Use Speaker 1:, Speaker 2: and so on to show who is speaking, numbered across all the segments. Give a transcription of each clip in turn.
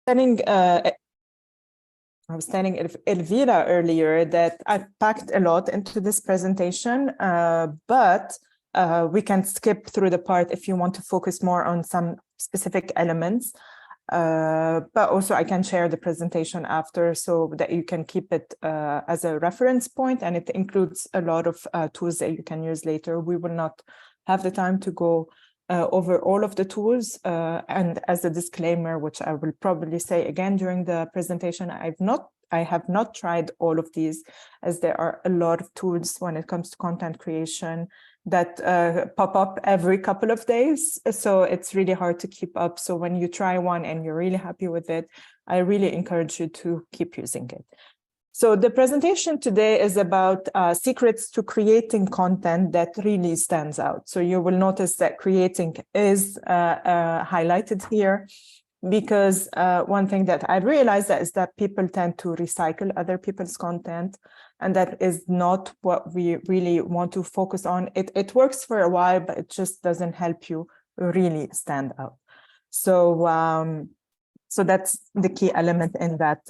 Speaker 1: telling Elvira earlier that I've packed a lot into this presentation, but we can skip through the part if you want to focus more on some specific elements. But also I can share the presentation after so that you can keep it as a reference point, and it includes a lot of tools that you can use later. We will not have the time to go over all of the tools, and as a disclaimer, which I will probably say again during the presentation, I have not tried all of these, as there are a lot of tools when it comes to content creation that pop up every couple of days. So it's really hard to keep up. So when you try one and you're really happy with it, I really encourage you to keep using it. So the presentation today is about secrets to creating content that really stands out. So you will notice that creating is highlighted here, because one thing that I realized is that people tend to recycle other people's content, and that is not what we really want to focus on. It works for a while, but it just doesn't help you really stand out. So so that's the key element in that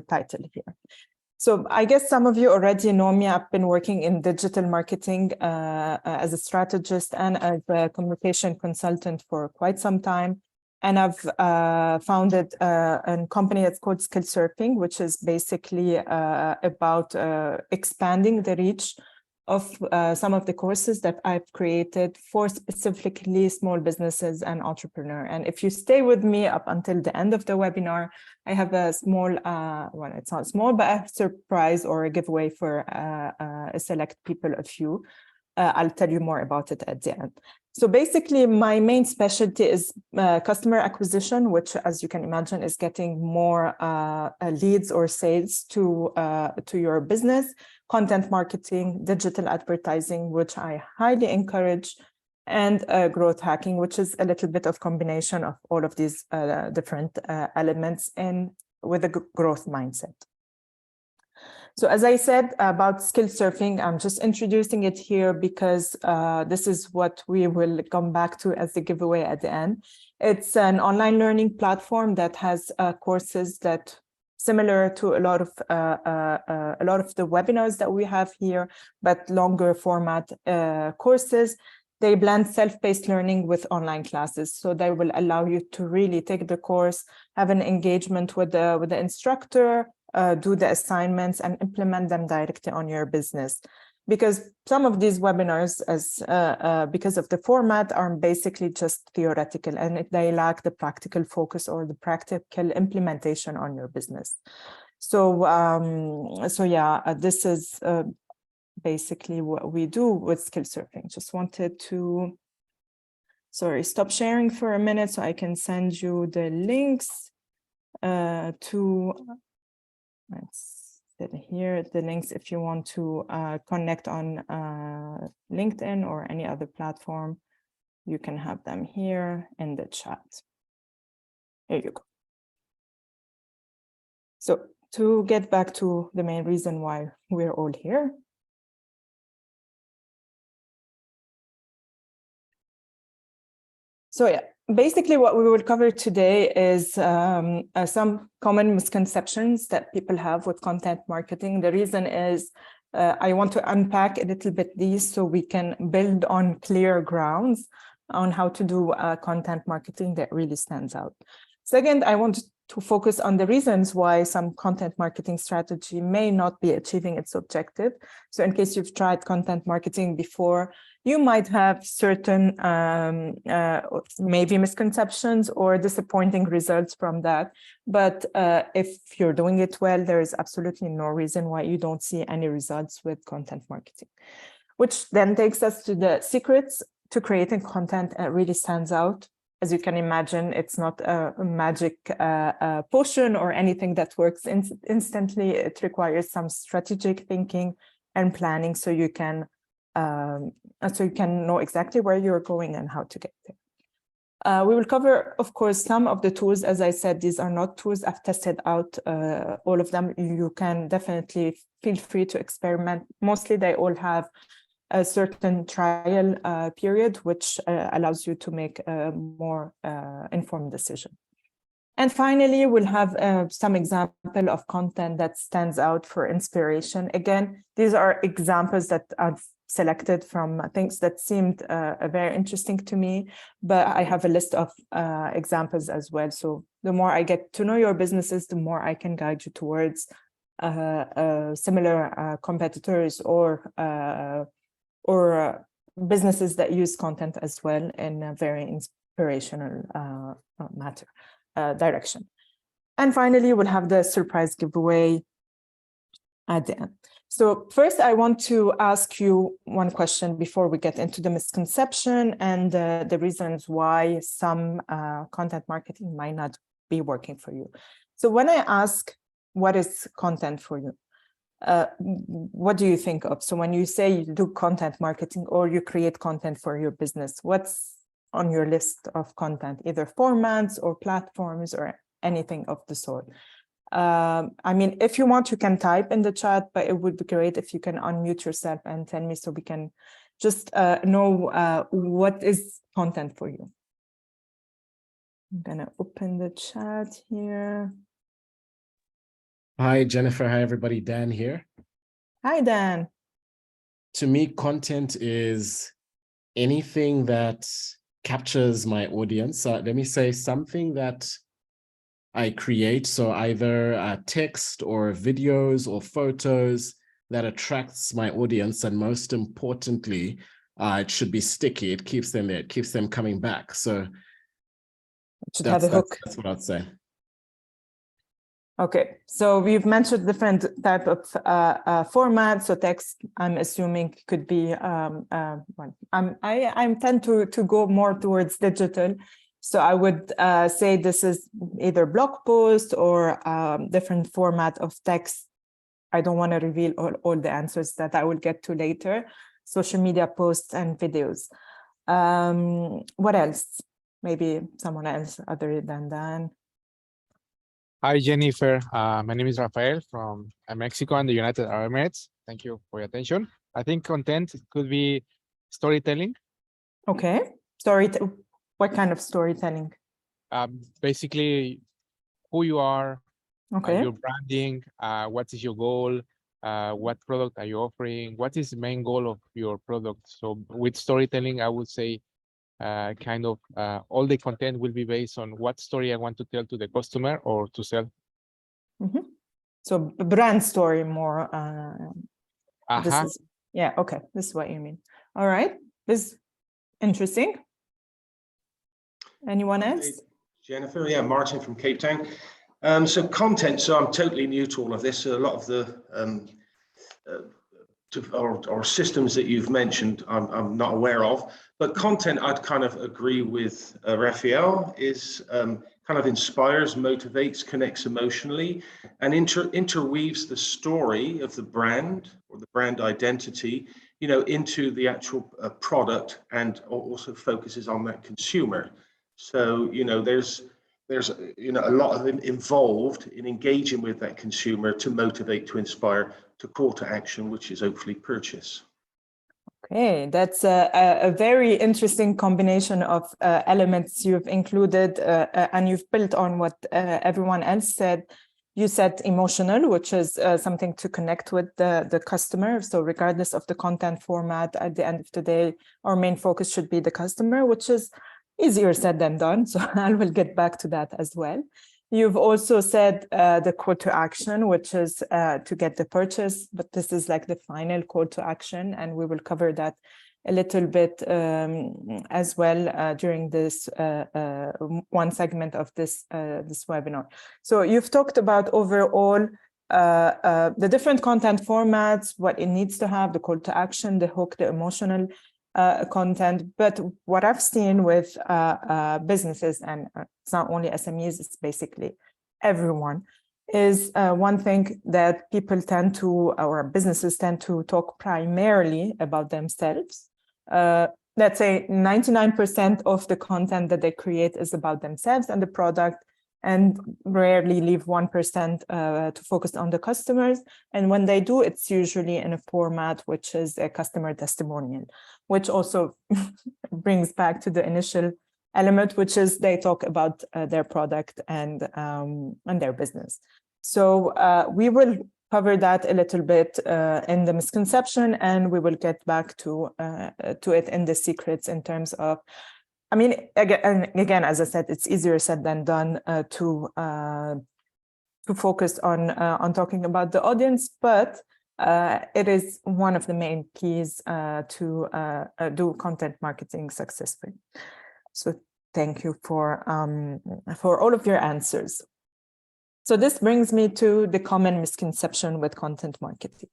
Speaker 1: title here. So I guess some of you already know me. I've been working in digital marketing as a strategist and as a communication consultant for quite some time. And I've founded a company that's called Skill Surfing, which is basically about expanding the reach of some of the courses that I've created for specifically small businesses and entrepreneurs. And if you stay with me up until the end of the webinar, I have a small, well, it's not small, but a surprise or a giveaway for a select people, a few. I'll tell you more about it at the end. So basically, my main specialty is customer acquisition, which, as you can imagine, is getting more leads or sales to your business, content marketing, digital advertising, which I highly encourage, and growth hacking, which is a little bit of combination of all of these different elements and with a growth mindset. So as I said about skill surfing, I'm just introducing it here because this is what we will come back to as the giveaway at the end. It's an online learning platform that has courses that similar to a lot of the webinars that we have here, but longer format courses. They blend self-paced learning with online classes, so they will allow you to really take the course, have an engagement with the instructor, do the assignments and implement them directly on your business. Because some of these webinars, because of the format, are basically just theoretical and they lack the practical focus or the practical implementation on your business. So, this is basically what we do with skill surfing. Just wanted to, stop sharing for a minute so I can send you the links to. Let's sit here, the links if you want to connect on LinkedIn or any other platform. You can have them here in the chat. Here you go. So to get back to the main reason why we're all here. So yeah, basically what we will cover today is some common misconceptions that people have with content marketing. The reason is I want to unpack a little bit these so we can build on clear grounds on how to do content marketing that really stands out. Second, I want to focus on the reasons why some content marketing strategy may not be achieving its objective. So in case you've tried content marketing before, you might have certain maybe misconceptions or disappointing results from that. But if you're doing it well, there is absolutely no reason why you don't see any results with content marketing. Which then takes us to the secrets to creating content that really stands out. As you can imagine, it's not a magic potion or anything that works instantly. It requires some strategic thinking and planning so you can know exactly where you're going and how to get there. We will cover, of course, some of the tools. As I said, these are not tools I've tested out, all of them. You can definitely feel free to experiment. Mostly they all have a certain trial period, which allows you to make a more informed decision. And finally, we'll have some example of content that stands out for inspiration. Again, these are examples that I've selected from things that seemed very interesting to me, but I have a list of examples as well. So the more I get to know your businesses, the more I can guide you towards similar competitors or businesses that use content as well in a very inspirational direction. And finally, we'll have the surprise giveaway at the end. So first, I want to ask you one question before we get into the misconception and the reasons why some content marketing might not be working for you. So when I ask, what is content for you? What do you think of? So when you say you do content marketing or you create content for your business, what's on your list of content, either formats or platforms or anything of the sort? I mean, if you want, you can type in the chat, but it would be great if you can unmute yourself and tell me so we can just know what is content for you. I'm gonna open the chat here.
Speaker 2: Hi, Jennifer. Hi, everybody. Dan here.
Speaker 1: Hi, Dan.
Speaker 2: To me, content is anything that captures my audience. Let me say something that I create. So either text or videos or photos that attracts my audience. And most importantly, it should be sticky. It keeps them there. It keeps them coming back. So
Speaker 1: it should have a hook.
Speaker 2: That's what I'd say.
Speaker 1: Okay, so we've mentioned different type of formats. So text, I'm assuming, could be. I tend to go more towards digital. So I would say this is either blog post or different format of text. I don't want to reveal all the answers that I will get to later. Social media posts and videos. What else? Maybe someone else other than Dan.
Speaker 3: Hi, Jennifer. My name is Rafael from Mexico and the United Arab Emirates. Thank you for your attention. I think content could be storytelling.
Speaker 1: Okay. What kind of storytelling?
Speaker 3: Basically, who you are,
Speaker 1: okay.
Speaker 3: Your branding, what is your goal, what product are you offering, what is the main goal of your product. So with storytelling, I would say all the content will be based on what story I want to tell to the customer or to sell.
Speaker 1: Mm-hmm. So brand story more. This is, yeah, okay. This is what you mean. All right. This is interesting. Anyone else?
Speaker 4: Hey, Jennifer, yeah, Martin from Cape Town. So content, so I'm totally new to all of this. So a lot of the or systems that you've mentioned, I'm not aware of. But content, I'd kind of agree with Raphael, is kind of inspires, motivates, connects emotionally, and interweaves the story of the brand or the brand identity, into the actual product, and also focuses on that consumer. So, there's a lot of involved in engaging with that consumer to motivate, to inspire, to call to action, which is hopefully purchase.
Speaker 1: Okay, that's a very interesting combination of elements you've included, and you've built on what everyone else said. You said emotional, which is something to connect with the customer. So regardless of the content format, at the end of the day, our main focus should be the customer, which is easier said than done. So I will get back to that as well. You've also said the call to action, which is to get the purchase, but this is like the final call to action, and we will cover that a little bit as well during this one segment of this webinar. So you've talked about overall the different content formats, what it needs to have, the call to action, the hook, the emotional content. But what I've seen with businesses, and it's not only SMEs, it's basically everyone, is one thing that people tend to, or businesses tend to talk primarily about themselves. Let's say 99% of the content that they create is about themselves and the product, and rarely leave 1% to focus on the customers. And when they do, it's usually in a format which is a customer testimonial, which also brings back to the initial element, which is they talk about their product and their business. So we will cover that a little bit in the misconception, and we will get back to it in the secrets in terms of, I mean, again, as I said, it's easier said than done to focus on talking about the audience, but it is one of the main keys to do content marketing successfully. So thank you for all of your answers. So this brings me to the common misconception with content marketing.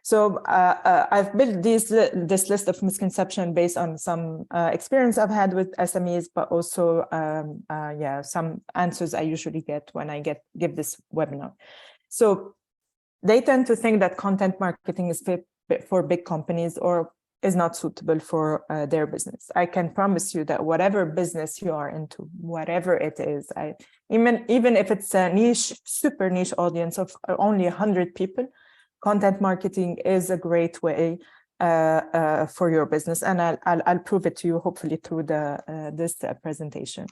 Speaker 1: So I've built this list of misconceptions based on some experience I've had with SMEs, but also some answers I usually get when I give this webinar. So they tend to think that content marketing is fit for big companies or is not suitable for their business. I can promise you that whatever business you are into, whatever it is, even if it's a niche, super niche audience of only 100 people, content marketing is a great way for your business, and I'll prove it to you hopefully through this presentation.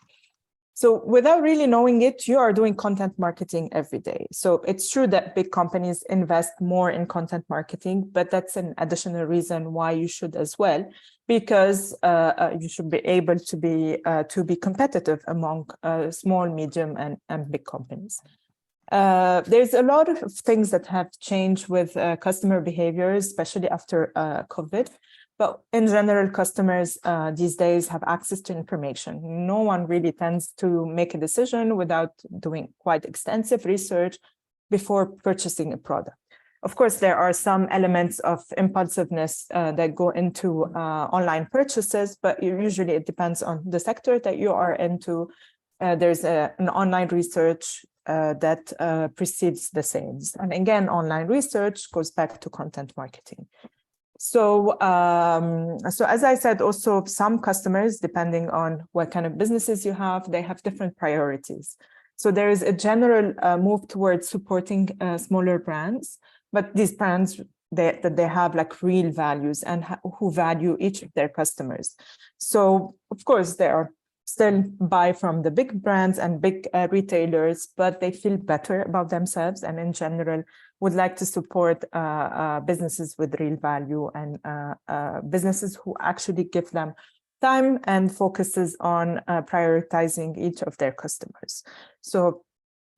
Speaker 1: So without really knowing it, you are doing content marketing every day. So it's true that big companies invest more in content marketing, but that's an additional reason why you should as well, because you should be able to be competitive among small, medium, and big companies. There's a lot of things that have changed with customer behaviors, especially after COVID. But in general, customers these days have access to information. No one really tends to make a decision without doing quite extensive research before purchasing a product. Of course, there are some elements of impulsiveness that go into online purchases, but usually it depends on the sector that you are into. There's an online research that precedes the sales. And again, online research goes back to content marketing. So as I said, also some customers, depending on what kind of businesses you have, they have different priorities. So there is a general move towards supporting smaller brands, but these brands, they have like real values and who value each of their customers. So of course, they are still buy from the big brands and big retailers, but they feel better about themselves and in general would like to support businesses with real value and businesses who actually give them time and focuses on prioritizing each of their customers. So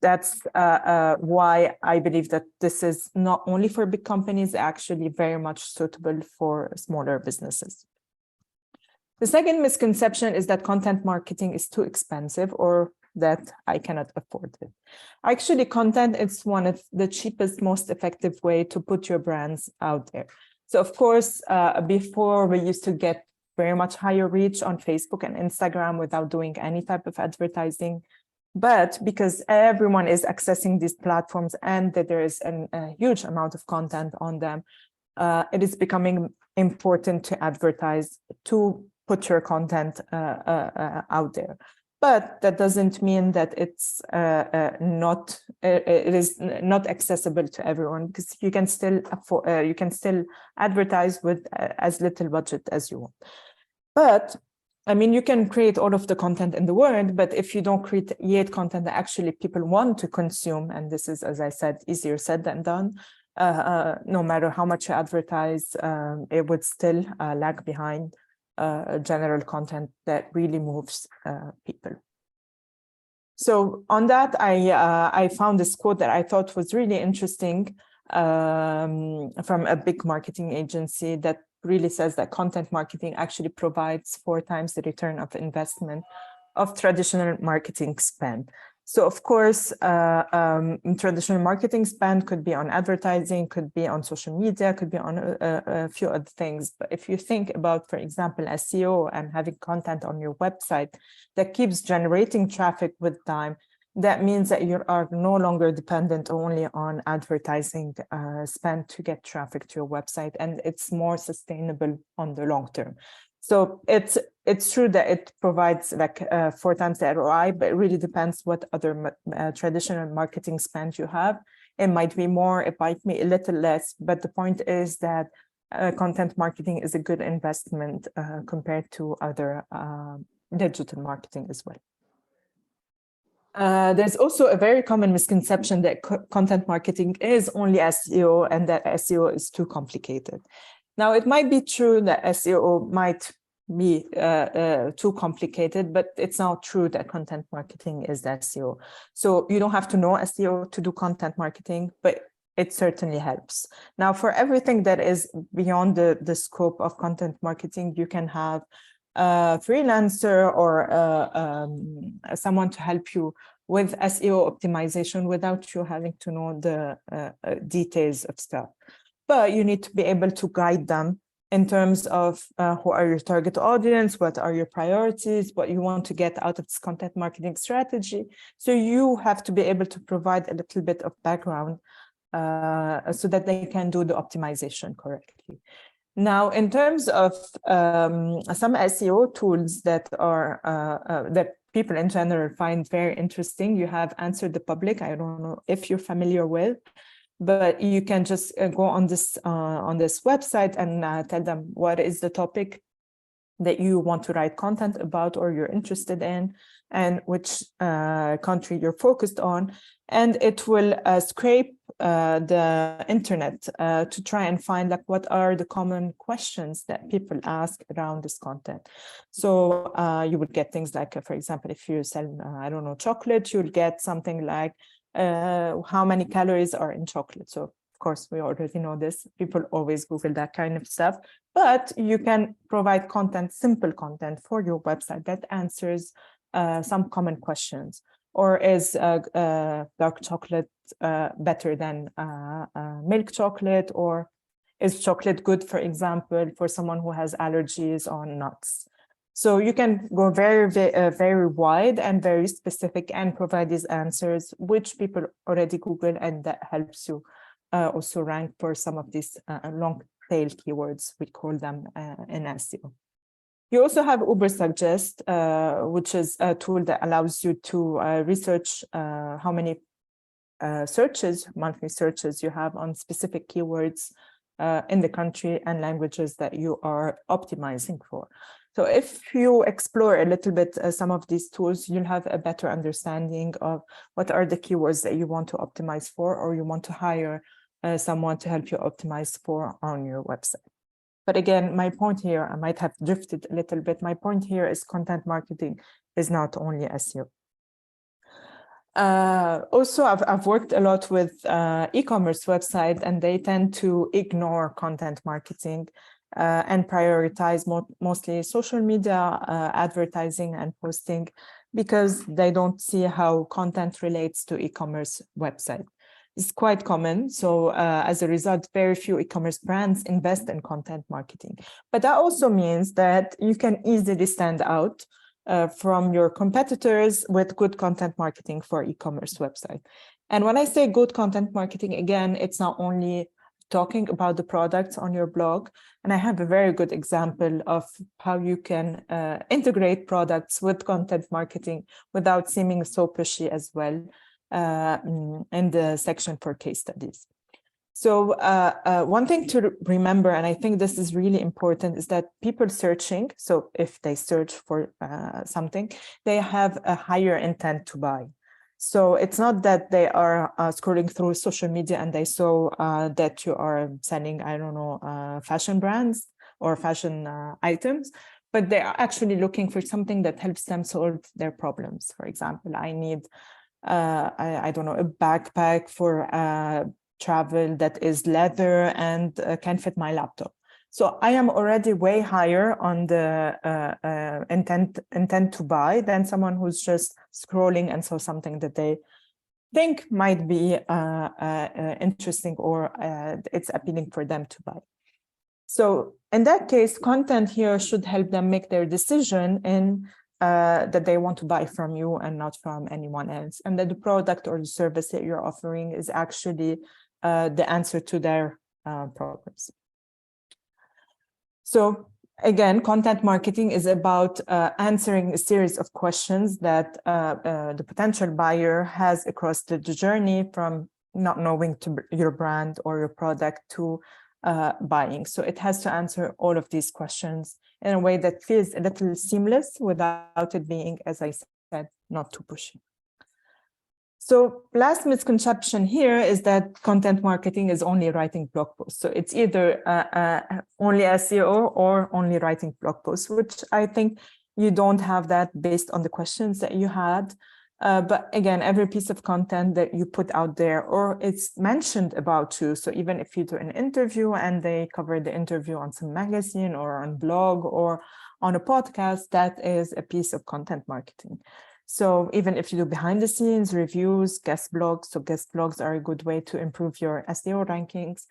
Speaker 1: that's why I believe that this is not only for big companies, actually very much suitable for smaller businesses. The second misconception is that content marketing is too expensive or that I cannot afford it. Actually, content is one of the cheapest, most effective way to put your brands out there. So of course, before we used to get very much higher reach on Facebook and Instagram without doing any type of advertising. But because everyone is accessing these platforms and that there is a huge amount of content on them, it is becoming important to advertise, to put your content out there. But that doesn't mean that it's it is not accessible to everyone, because you can still afford, you can still advertise with as little budget as you want. But I mean, you can create all of the content in the world, but if you don't create content that actually people want to consume, and this is, as I said, easier said than done, no matter how much you advertise, it would still lag behind general content that really moves people. So on that, I found this quote that I thought was really interesting from a big marketing agency that really says that content marketing actually provides 4 times the return of investment of traditional marketing spend. So of course, traditional marketing spend could be on advertising, could be on social media, could be on a few other things. But if you think about, for example, SEO and having content on your website that keeps generating traffic with time, that means that you are no longer dependent only on advertising spend to get traffic to your website, and it's more sustainable on the long term. So it's true that it provides like 4 times the ROI, but it really depends what other traditional marketing spend you have. It might be more, it might be a little less, but the point is that content marketing is a good investment compared to other digital marketing as well. There's also a very common misconception that content marketing is only SEO and that SEO is too complicated. Now, it might be true that SEO might be too complicated, but it's not true that content marketing is SEO. So you don't have to know SEO to do content marketing, but it certainly helps. Now, for everything that is beyond the scope of content marketing, you can have a freelancer or someone to help you with SEO optimization without you having to know the details of stuff. But you need to be able to guide them in terms of who are your target audience, what are your priorities, what you want to get out of this content marketing strategy. So you have to be able to provide a little bit of background so that they can do the optimization correctly. Now, in terms of some SEO tools that are that people in general find very interesting, you have Answer the Public. I don't know if you're familiar with, but you can just go on this website and tell them what is the topic that you want to write content about or you're interested in, and which country you're focused on, and it will scrape the internet to try and find like what are the common questions that people ask around this content. So you would get things like, for example, if you sell, I don't know, chocolate, you'll get something like how many calories are in chocolate. So of course, we already know this. People always Google that kind of stuff, but you can provide content, simple content for your website that answers some common questions. Or is dark chocolate better than milk chocolate? Or is chocolate good, for example, for someone who has allergies on nuts? So you can go very wide and very specific and provide these answers, which people already Google, and that helps you also rank for some of these long tail keywords, we call them in SEO. You also have Ubersuggest, which is a tool that allows you to research how many monthly searches you have on specific keywords in the country and languages that you are optimizing for. So if you explore a little bit some of these tools, you'll have a better understanding of what are the keywords that you want to optimize for, or you want to hire someone to help you optimize for on your website. But again, my point here, I might have drifted a little bit. My point here is content marketing is not only SEO. Also, I've worked a lot with e-commerce websites, and they tend to ignore content marketing and prioritize mostly social media, advertising and posting, because they don't see how content relates to e-commerce website. It's quite common. So as a result, very few e-commerce brands invest in content marketing. But that also means that you can easily stand out from your competitors with good content marketing for e-commerce website. And when I say good content marketing, again, it's not only talking about the products on your blog. And I have a very good example of how you can integrate products with content marketing without seeming so pushy as well. In the section for case studies. So one thing to remember, and I think this is really important, is that people searching, so if they search for something, they have a higher intent to buy. So it's not that they are scrolling through social media and they saw that you are selling, I don't know, fashion brands or fashion items, but they are actually looking for something that helps them solve their problems. For example, I need I don't know, a backpack for travel that is leather and can fit my laptop. So I am already way higher on the intent to buy than someone who's just scrolling and saw something that they think might be interesting or it's appealing for them to buy. So in that case, content here should help them make their decision in that they want to buy from you and not from anyone else, and that the product or the service that you're offering is actually the answer to their problems. So again, content marketing is about answering a series of questions that the potential buyer has across the journey from not knowing your brand or your product to buying. So it has to answer all of these questions in a way that feels a little seamless without it being, as I said, not too pushy. So last misconception here is that content marketing is only writing blog posts. So it's either only SEO or only writing blog posts, which I think you don't have that based on the questions that you had. But again, every piece of content that you put out there or it's mentioned about you. So even if you do an interview and they cover the interview on some magazine or on blog or on a podcast, that is a piece of content marketing. So even if you do behind the scenes reviews, guest blogs, so guest blogs are a good way to improve your SEO rankings.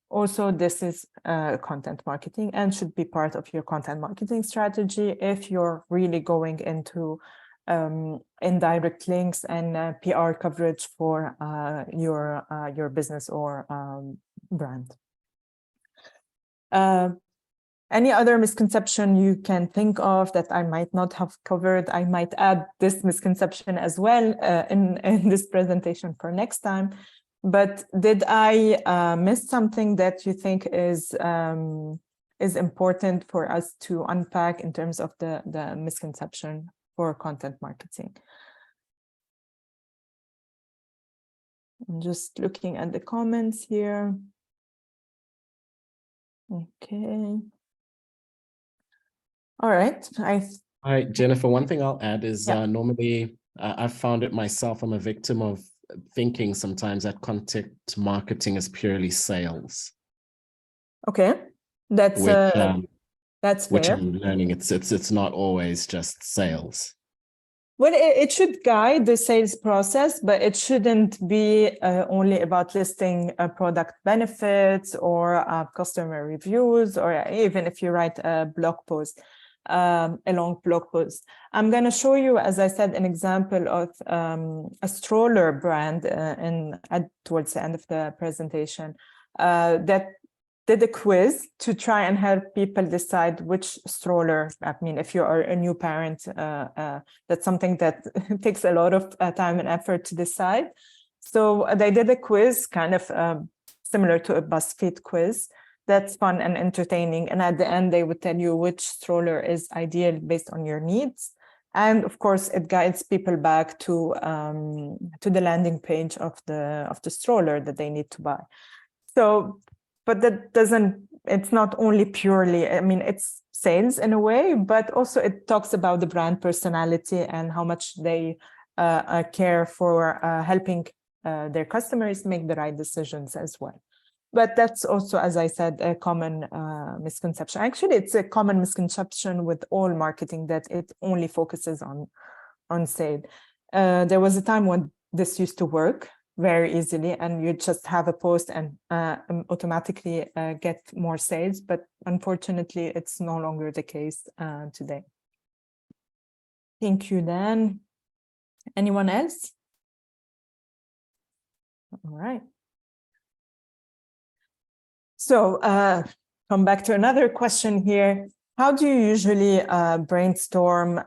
Speaker 1: Also, this is content marketing and should be part of your content marketing strategy if you're really going into indirect links and PR coverage for your business or brand. Any other misconception you can think of that I might not have covered? I might add this misconception as well in this presentation for next time. But did I miss something that you think is important for us to unpack in terms of the misconception for content marketing? I'm just looking at the comments here. Okay. All right.
Speaker 2: Jennifer, one thing I'll add is normally I've found it myself, I'm a victim of thinking sometimes that content marketing is purely sales.
Speaker 1: Okay. That's fair.
Speaker 2: Which I'm learning it's not always just sales.
Speaker 1: Well, it should guide the sales process, but it shouldn't be only about listing product benefits or customer reviews, or even if you write a blog post, a long blog post. I'm going to show you, as I said, an example of a stroller brand towards the end of the presentation that did a quiz to try and help people decide which stroller. I mean, if you are a new parent, that's something that takes a lot of time and effort to decide. So they did a quiz, kind of similar to a BuzzFeed quiz. That's fun and entertaining. And at the end, they would tell you which stroller is ideal based on your needs. And of course, it guides people back to the landing page of the stroller that they need to buy. So, but that doesn't, it's not only purely, I mean, it's sales in a way, but also it talks about the brand personality and how much they care for helping their customers make the right decisions as well. But that's also, as I said, a common misconception. Actually, it's a common misconception with all marketing that it only focuses on sale. There was a time when this used to work very easily, and you just have a post and automatically get more sales. But unfortunately, it's no longer the case today. Thank you, Dan. Anyone else? All right. So come back to another question here. How do you usually brainstorm,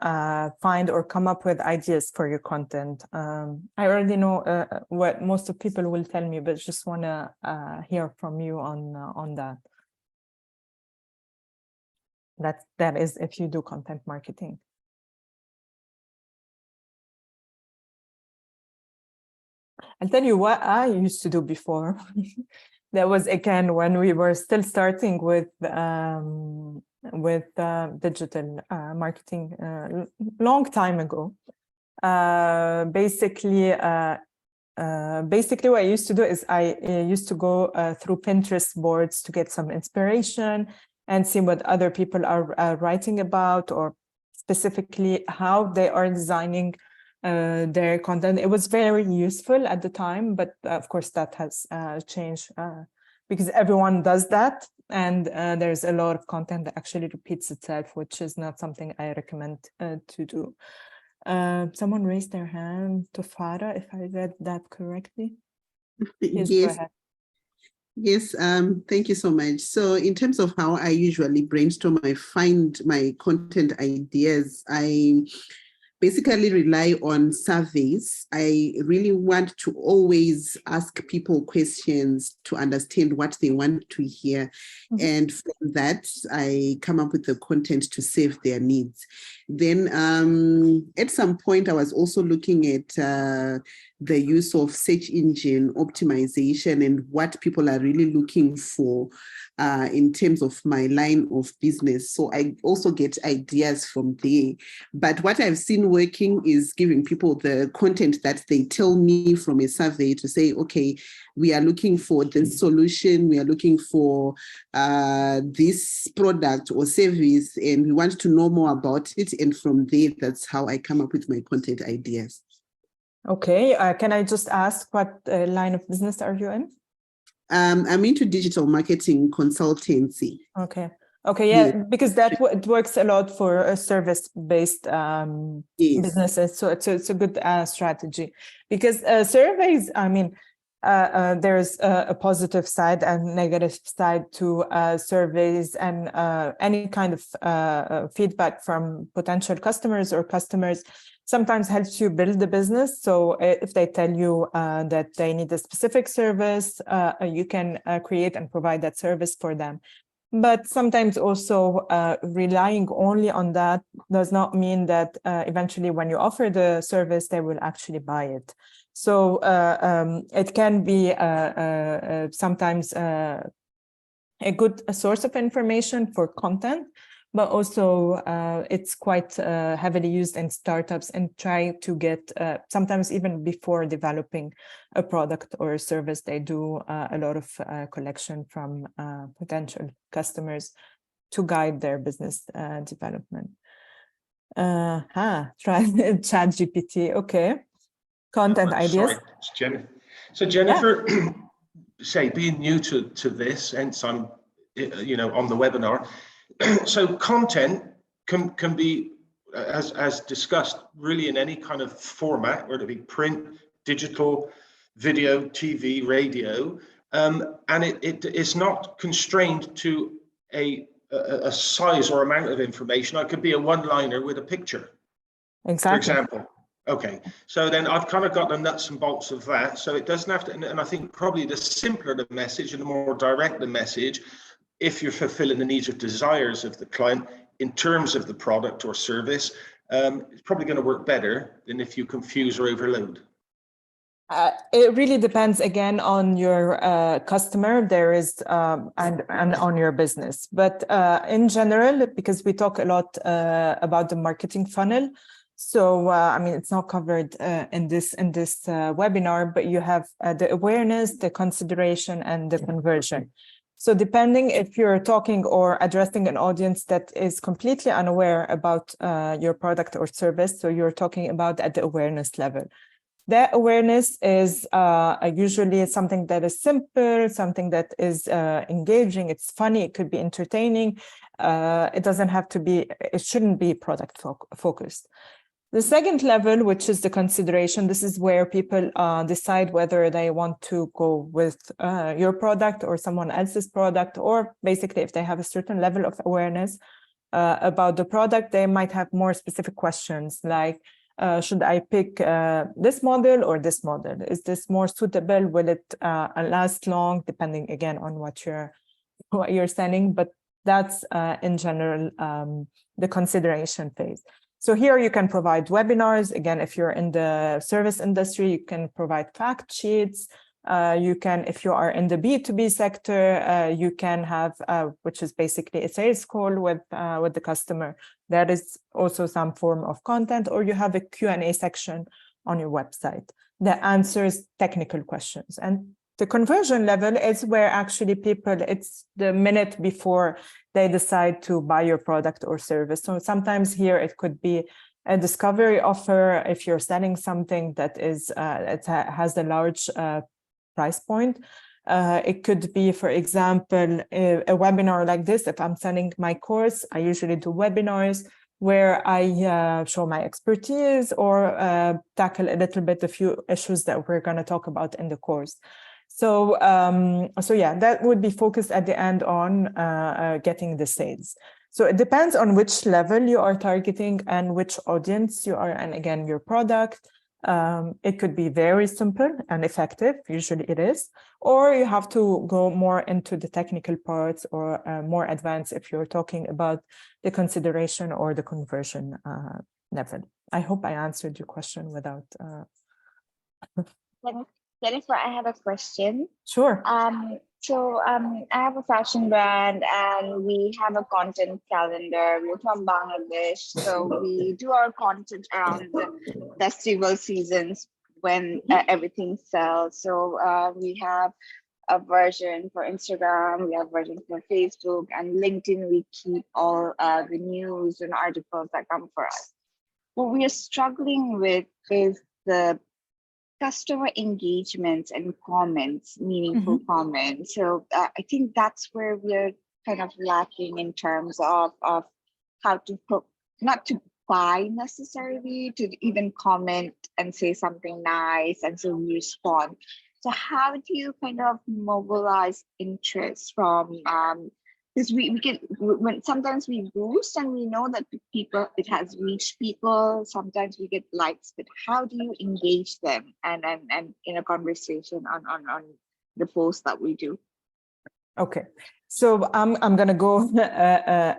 Speaker 1: find or come up with ideas for your content? I already know what most of people will tell me, but just want to hear from you on that. That is if you do content marketing. I'll tell you what I used to do before. That was, again, when we were still starting with digital marketing long time ago. Basically, what I used to do is I used to go through Pinterest boards to get some inspiration and see what other people are writing about, or specifically how they are designing their content. It was very useful at the time, but of course that has changed because everyone does that, and there's a lot of content that actually repeats itself, which is not something I recommend to do. Someone raised their hand, Tofara, if I read that correctly. Please go ahead.
Speaker 5: Yes, thank you so much. So in terms of how I usually brainstorm, I find my content ideas, basically rely on surveys. I really want to always ask people questions to understand what they want to hear. Mm-hmm. And from that, I come up with the content to serve their needs. Then at some point, I was also looking at the use of search engine optimization and what people are really looking for in terms of my line of business. So I also get ideas from there. But what I've seen working is giving people the content that they tell me from a survey to say, okay, we are looking for this solution, we are looking for this product or service, and we want to know more about it. And from there, that's how I come up with my content ideas.
Speaker 1: Okay, can I just ask what line of business are you in?
Speaker 5: I'm into digital marketing consultancy.
Speaker 1: Okay. Okay, yeah, because that it works a lot for service-based businesses. So it's a good strategy, because surveys, I mean, there's a positive side and negative side to surveys, and any kind of feedback from potential customers or customers sometimes helps you build the business. So if they tell you that they need a specific service, you can create and provide that service for them. But sometimes also relying only on that does not mean that eventually when you offer the service, they will actually buy it. So it can be sometimes a good source of information for content, but also it's quite heavily used in startups and try to get, sometimes even before developing a product or a service, they do a lot of collection from potential customers to guide their business development. Try ChatGPT, okay. Content ideas.
Speaker 4: Sorry, it's Jennifer. So Jennifer, say being new to this, hence I'm, on the webinar. So content can be, as discussed, really in any kind of format, whether it be print, digital, video, TV, radio, and it is not constrained to a size or amount of information. It could be a one-liner with a picture,
Speaker 1: exactly.
Speaker 4: For example. Okay, so then I've kind of got the nuts and bolts of that. So it doesn't have to, and I think probably the simpler the message and the more direct the message, if you're fulfilling the needs or desires of the client in terms of the product or service, it's probably going to work better than if you confuse or overload.
Speaker 1: It really depends again on your customer. There is and on your business, but in general, because we talk a lot about the marketing funnel. So, I mean, it's not covered in this webinar, but you have the awareness, the consideration, and the conversion. So depending if you're talking or addressing an audience that is completely unaware about your product or service, so you're talking about at the awareness level. That awareness is usually something that is simple, something that is engaging, it's funny, it could be entertaining. It doesn't have to be, it shouldn't be product focused. The second level, which is the consideration, this is where people decide whether they want to go with your product or someone else's product, or basically if they have a certain level of awareness about the product, they might have more specific questions like, should I pick this model or this model? Is this more suitable? Will it last long? Depending again on what you're selling, but that's in general the consideration phase. So here you can provide webinars. Again, if you're in the service industry, you can provide fact sheets. You can, if you are in the B2B sector, you can have, which is basically a sales call with the customer. That is also some form of content, or you have a Q&A section on your website that answers technical questions. And the conversion level is where actually people, it's the minute before they decide to buy your product or service. So sometimes here it could be a discovery offer if you're selling something that is it has a large price point. It could be, for example, a webinar like this. If I'm selling my course, I usually do webinars where I show my expertise or tackle a little bit a few issues that we're going to talk about in the course. So, so yeah, that would be focused at the end on getting the sales. So it depends on which level you are targeting and which audience you are, and again, your product. It could be very simple and effective, usually it is, or you have to go more into the technical parts or more advanced if you're talking about the consideration or the conversion level. I hope I answered your question without...
Speaker 6: Jennifer, I have a question.
Speaker 1: Sure.
Speaker 6: I have a fashion brand and we have a content calendar. We're from Bangladesh, so we do our content around the festival seasons when everything sells. So we have a version for Instagram, we have a version for Facebook, and LinkedIn. We keep all the news and articles that come for us. What we are struggling with is the customer engagements and comments, meaningful comments. So I think that's where we're kind of lacking in terms of how to not to buy necessarily, to even comment and say something nice, and so we respond. So how do you kind of mobilize interest from because we can, when sometimes we boost and we know that people, it has reached people, sometimes we get likes, but how do you engage them and in a conversation on the post that we do?
Speaker 1: Okay, so I'm gonna go,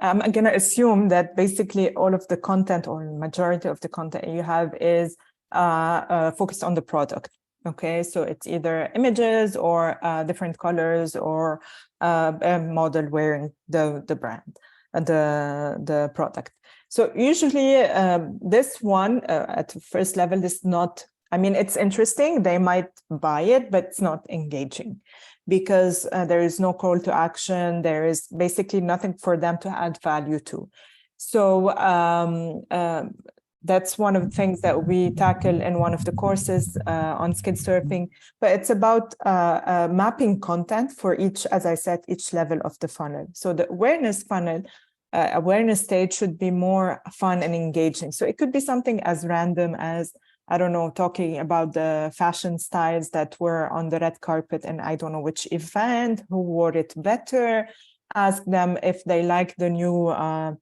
Speaker 1: I'm gonna assume that basically all of the content or majority of the content you have is focused on the product. Okay, so it's either images or different colors or a model wearing the brand, the product. So usually this one at first level is not, I mean, it's interesting, they might buy it, but it's not engaging because there is no call to action. There is basically nothing for them to add value to. So that's one of the things that we tackle in one of the courses on skid surfing, but it's about mapping content for each, as I said, each level of the funnel. So the awareness funnel, awareness stage should be more fun and engaging. So it could be something as random as, I don't know, talking about the fashion styles that were on the red carpet and I don't know which event, who wore it better, ask them if they like the new, I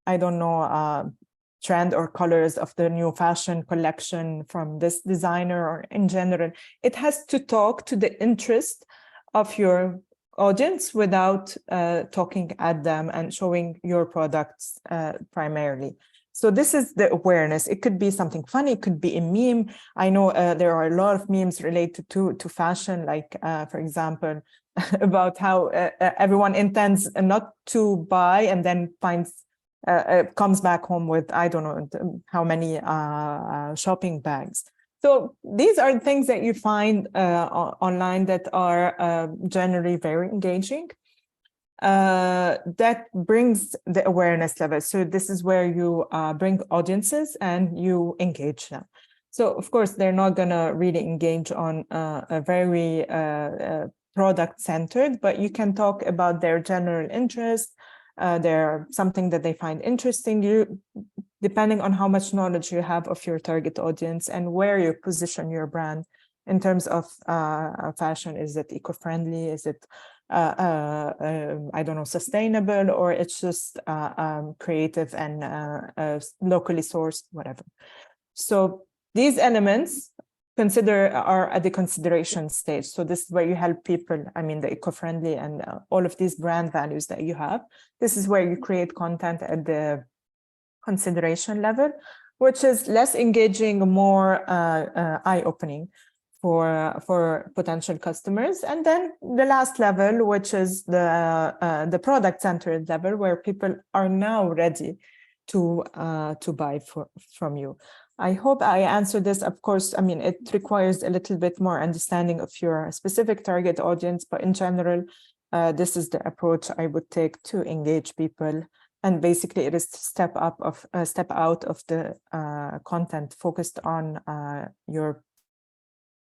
Speaker 1: don't know, trend or colors of the new fashion collection from this designer, or in general. It has to talk to the interest of your audience without talking at them and showing your products primarily. So this is the awareness. It could be something funny, it could be a meme. I know there are a lot of memes related to fashion, like for example, about how everyone intends not to buy and then finds comes back home with, I don't know how many shopping bags. So these are things that you find online that are generally very engaging. That brings the awareness level. So this is where you bring audiences and you engage them. So of course, they're not gonna really engage on a very product-centered, but you can talk about their general interest, they're something that they find interesting. You, depending on how much knowledge you have of your target audience and where you position your brand in terms of fashion. Is it eco-friendly? Is it, I don't know, sustainable, or it's just creative and locally sourced, whatever. So these elements are at the consideration stage. So this is where you help people, I mean, the eco-friendly and all of these brand values that you have. This is where you create content at the consideration level, which is less engaging, more eye-opening for potential customers. And then the last level, which is the product-centered level, where people are now ready to buy from you. I hope I answered this. Of course, I mean, it requires a little bit more understanding of your specific target audience, but in general, this is the approach I would take to engage people. And basically, it is to step out of the content focused on your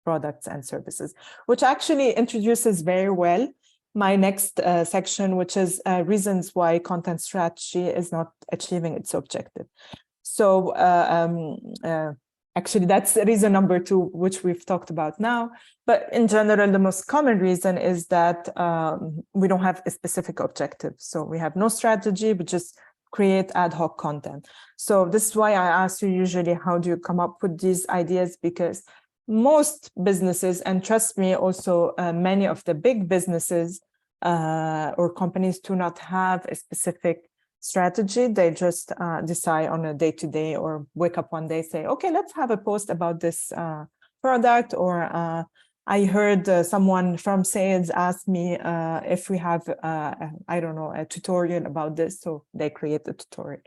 Speaker 1: products and services, which actually introduces very well my next section, which is reasons why content strategy is not achieving its objective. So actually, that's reason number 2, which we've talked about now. But in general, the most common reason is that we don't have a specific objective. So we have no strategy, we just create ad hoc content. So this is why I ask you usually, how do you come up with these ideas? Because most businesses, and trust me, also many of the big businesses or companies do not have a specific strategy. They just decide on a day-to-day or wake up one day, say, okay, let's have a post about this product. Or I heard someone from sales ask me if we have, I don't know, a tutorial about this. So they create a tutorial.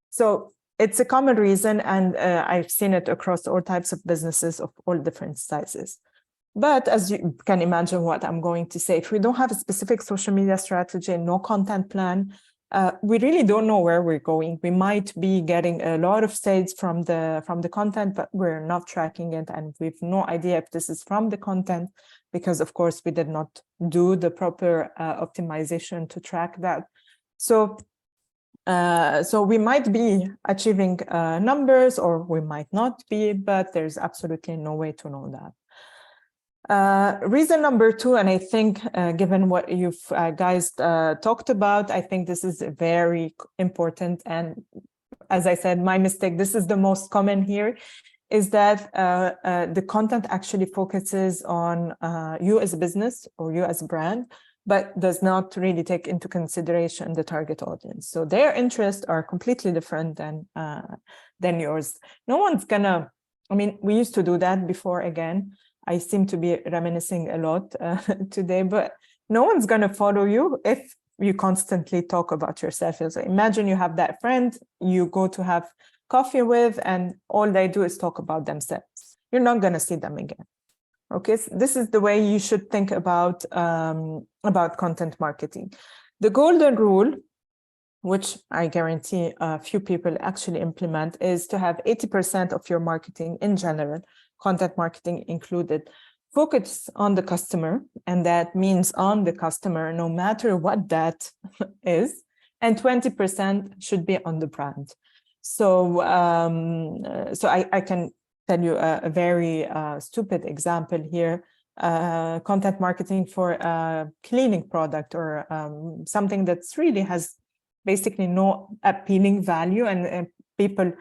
Speaker 1: So it's a common reason, and I've seen it across all types of businesses of all different sizes. But as you can imagine what I'm going to say, if we don't have a specific social media strategy, no content plan, we really don't know where we're going. We might be getting a lot of sales from the content, but we're not tracking it, and we've no idea if this is from the content, because of course we did not do the proper optimization to track that. So we might be achieving numbers, or we might not be, but there's absolutely no way to know that. Reason number two, and I think given what you've guys talked about, I think this is very important. And as I said, my mistake, this is the most common here, is that the content actually focuses on you as a business or you as a brand, but does not really take into consideration the target audience. So their interests are completely different than yours. No one's gonna, I mean, we used to do that before. Again, I seem to be reminiscing a lot today, but no one's going to follow you if you constantly talk about yourself. So imagine you have that friend you go to have coffee with, and all they do is talk about themselves. You're not going to see them again. Okay, so this is the way you should think about content marketing. The golden rule, which I guarantee a few people actually implement, is to have 80% of your marketing in general, content marketing included, focus on the customer, and that means on the customer, no matter what that is, and 20% should be on the brand. So, I can tell you a very stupid example here. Content marketing for a cleaning product, or something that's really has basically no appealing value, and people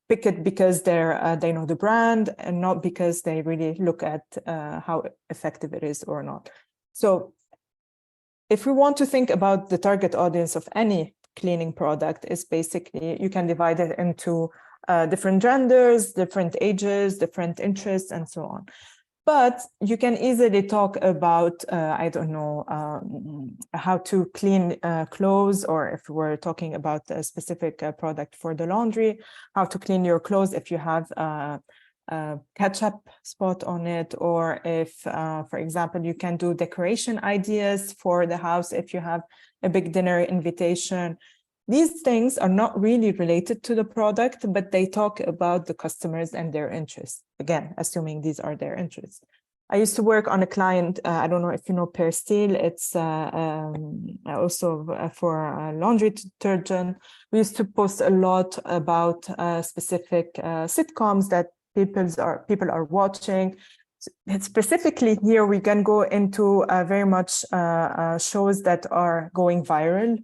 Speaker 1: pick it because they know the brand, and not because they really look at how effective it is or not. So if we want to think about the target audience of any cleaning product, is basically, you can divide it into different genders, different ages, different interests, and so on. But you can easily talk about, I don't know, how to clean clothes, or if we're talking about a specific product for the laundry, how to clean your clothes if you have a ketchup spot on it, or if, for example, you can do decoration ideas for the house if you have a big dinner invitation. These things are not really related to the product, but they talk about the customers and their interests. Again, assuming these are their interests. I used to work on a client, I don't know if you know Persteel, it's also for laundry detergent. We used to post a lot about specific sitcoms that people are watching. Specifically here, we can go into very much shows that are going viral.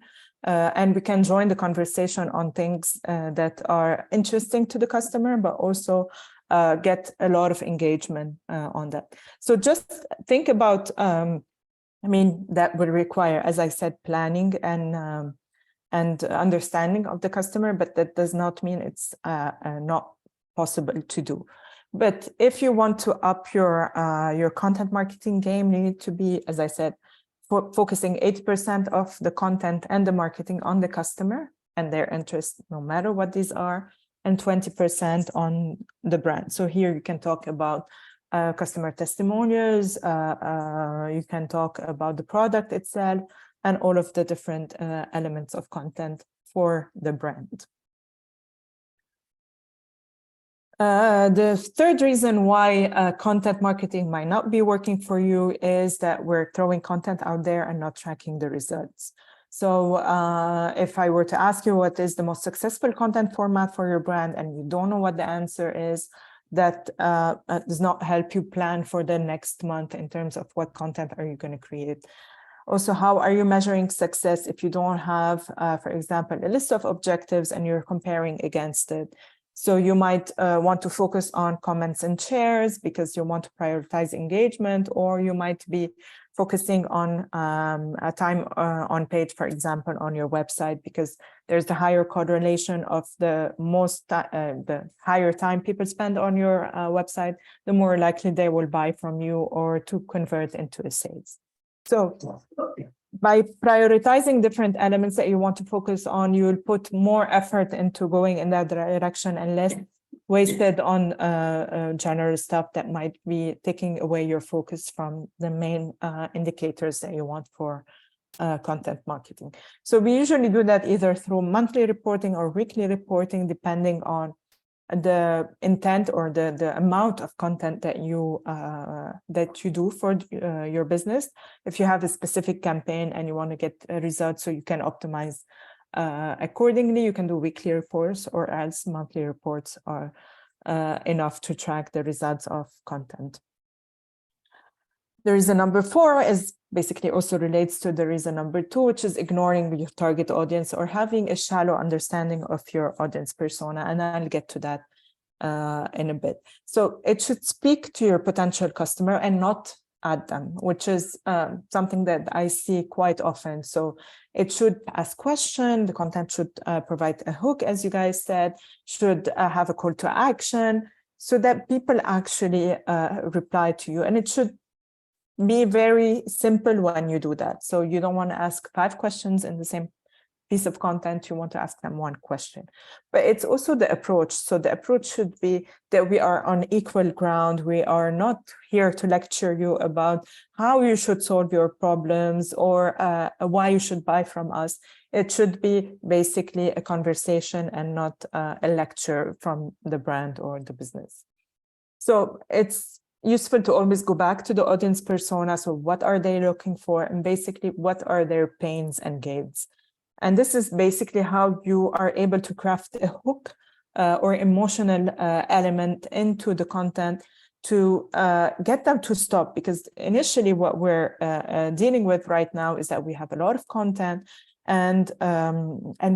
Speaker 1: And we can join the conversation on things that are interesting to the customer, but also get a lot of engagement on that. So just think about, I mean, that will require, as I said, planning and understanding of the customer, but that does not mean it's not possible to do. But if you want to up your content marketing game, you need to be, as I said, focusing 80% of the content and the marketing on the customer and their interests, no matter what these are, and 20% on the brand. So here you can talk about customer testimonials, you can talk about the product itself, and all of the different elements of content for the brand. The third reason why content marketing might not be working for you is that we're throwing content out there and not tracking the results. So if I were to ask you what is the most successful content format for your brand, and you don't know what the answer is, that does not help you plan for the next month in terms of what content are you going to create. Also, how are you measuring success if you don't have, for example, a list of objectives and you're comparing against it? So you might want to focus on comments and shares because you want to prioritize engagement, or you might be focusing on a time on page, for example, on your website, because there's the higher correlation of the higher time people spend on your website, the more likely they will buy from you or to convert into a sales. So by prioritizing different elements that you want to focus on, you will put more effort into going in that direction and less wasted on general stuff that might be taking away your focus from the main indicators that you want for content marketing. So we usually do that either through monthly reporting or weekly reporting, depending on the intent or the amount of content that you do for your business. If you have a specific campaign and you want to get results so you can optimize accordingly, you can do weekly reports, or else monthly reports are enough to track the results of content. The reason number 4 is basically also relates to the reason number 2, which is ignoring your target audience or having a shallow understanding of your audience persona. And I'll get to that in a bit. So it should speak to your potential customer and not add them, which is something that I see quite often. So it should ask questions, the content should provide a hook, as you guys said, should have a call to action so that people actually reply to you. And it should be very simple when you do that. So you don't want to ask 5 questions in the same piece of content, you want to ask them 1 question. But it's also the approach. So the approach should be that we are on equal ground. We are not here to lecture you about how you should solve your problems or why you should buy from us. It should be basically a conversation and not a lecture from the brand or the business. So it's useful to always go back to the audience persona. So what are they looking for? And basically, what are their pains and gains? And this is basically how you are able to craft a hook or emotional element into the content to get them to stop. Because initially what we're dealing with right now is that we have a lot of content and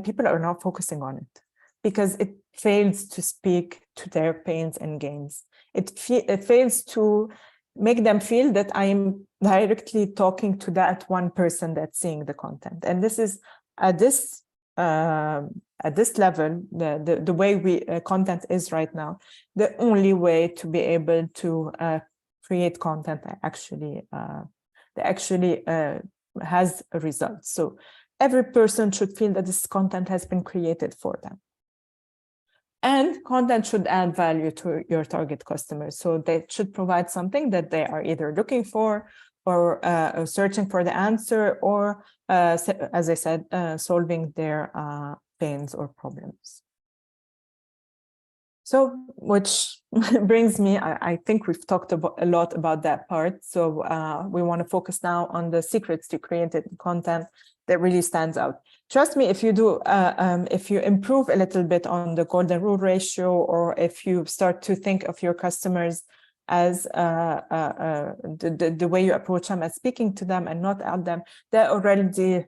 Speaker 1: people are not focusing on it because it fails to speak to their pains and gains. It fails to make them feel that I am directly talking to that one person that's seeing the content. And this is at this level, the way we content is right now, the only way to be able to create content that actually has a result. So every person should feel that this content has been created for them. And content should add value to your target customers. So they should provide something that they are either looking for or searching for the answer, or as I said, solving their pains or problems. So, which brings me, I think we've talked a lot about that part. So we want to focus now on the secrets to created content that really stands out. Trust me, if you do, if you improve a little bit on the golden rule ratio, or if you start to think of your customers as the way you approach them as speaking to them and not at them, that already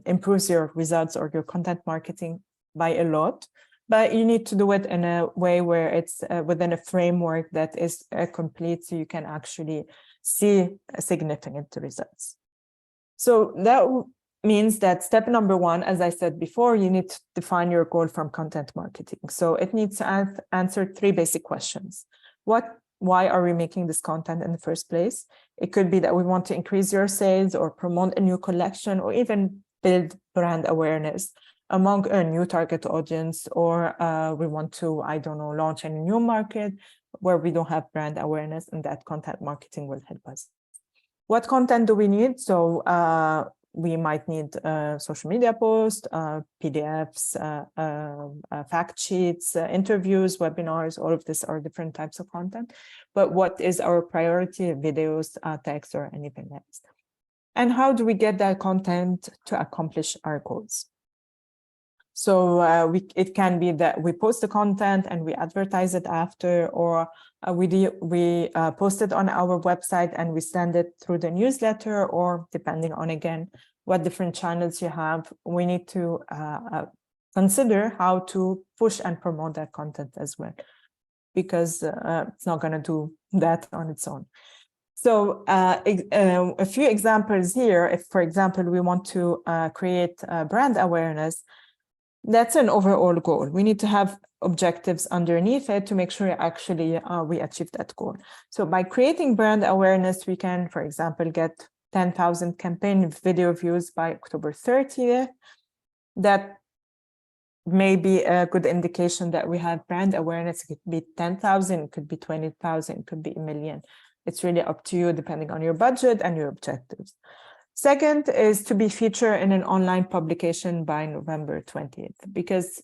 Speaker 1: improves your results or your content marketing by a lot. But you need to do it in a way where it's within a framework that is complete, so you can actually see significant results. So that means that step number 1, as I said before, you need to define your goal from content marketing. So it needs to answer 3 basic questions. Why are we making this content in the first place? It could be that we want to increase your sales or promote a new collection or even build brand awareness among a new target audience, or we want to, I don't know, launch a new market where we don't have brand awareness, and that content marketing will help us. What content do we need? So we might need social media posts, PDFs, fact sheets, interviews, webinars. All of this are different types of content. But what is our priority? Videos, text, or anything else? And how do we get that content to accomplish our goals? So it can be that we post the content and we advertise it after, or we post it on our website and we send it through the newsletter, or depending on, again, what different channels you have, we need to consider how to push and promote that content as well, because it's not going to do that on its own. So a few examples here. If, for example, we want to create brand awareness, that's an overall goal. We need to have objectives underneath it to make sure actually we achieve that goal. So by creating brand awareness, we can, for example, get 10,000 campaign video views by October 30th. That may be a good indication that we have brand awareness. It could be 10,000, it could be 20,000, it could be 1 million. It's really up to you depending on your budget and your objectives. Second is to be featured in an online publication by November 20th, because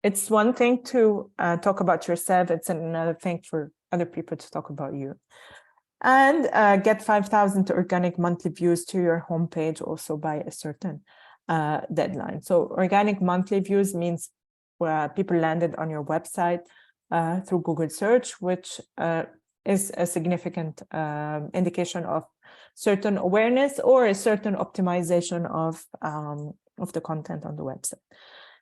Speaker 1: it's one thing to talk about yourself, it's another thing for other people to talk about you. And get 5,000 organic monthly views to your homepage also by a certain deadline. So organic monthly views means people landed on your website through Google search, which is a significant indication of certain awareness or a certain optimization of the content on the website.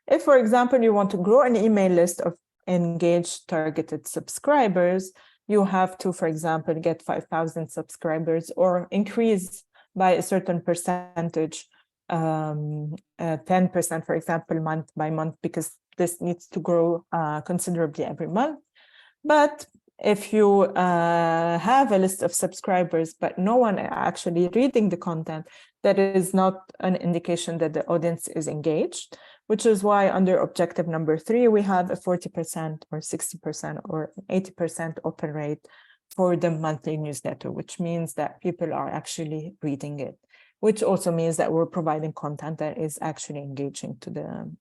Speaker 1: If, for example, you want to grow an email list of engaged targeted subscribers, you have to, for example, get 5,000 subscribers or increase by a certain percentage, 10%, for example, month by month, because this needs to grow considerably every month. But if you have a list of subscribers, but no one actually reading the content, that is not an indication that the audience is engaged, which is why under objective number 3, we have a 40% or 60% or 80% open rate for the monthly newsletter, which means that people are actually reading it, which also means that we're providing content that is actually engaging to the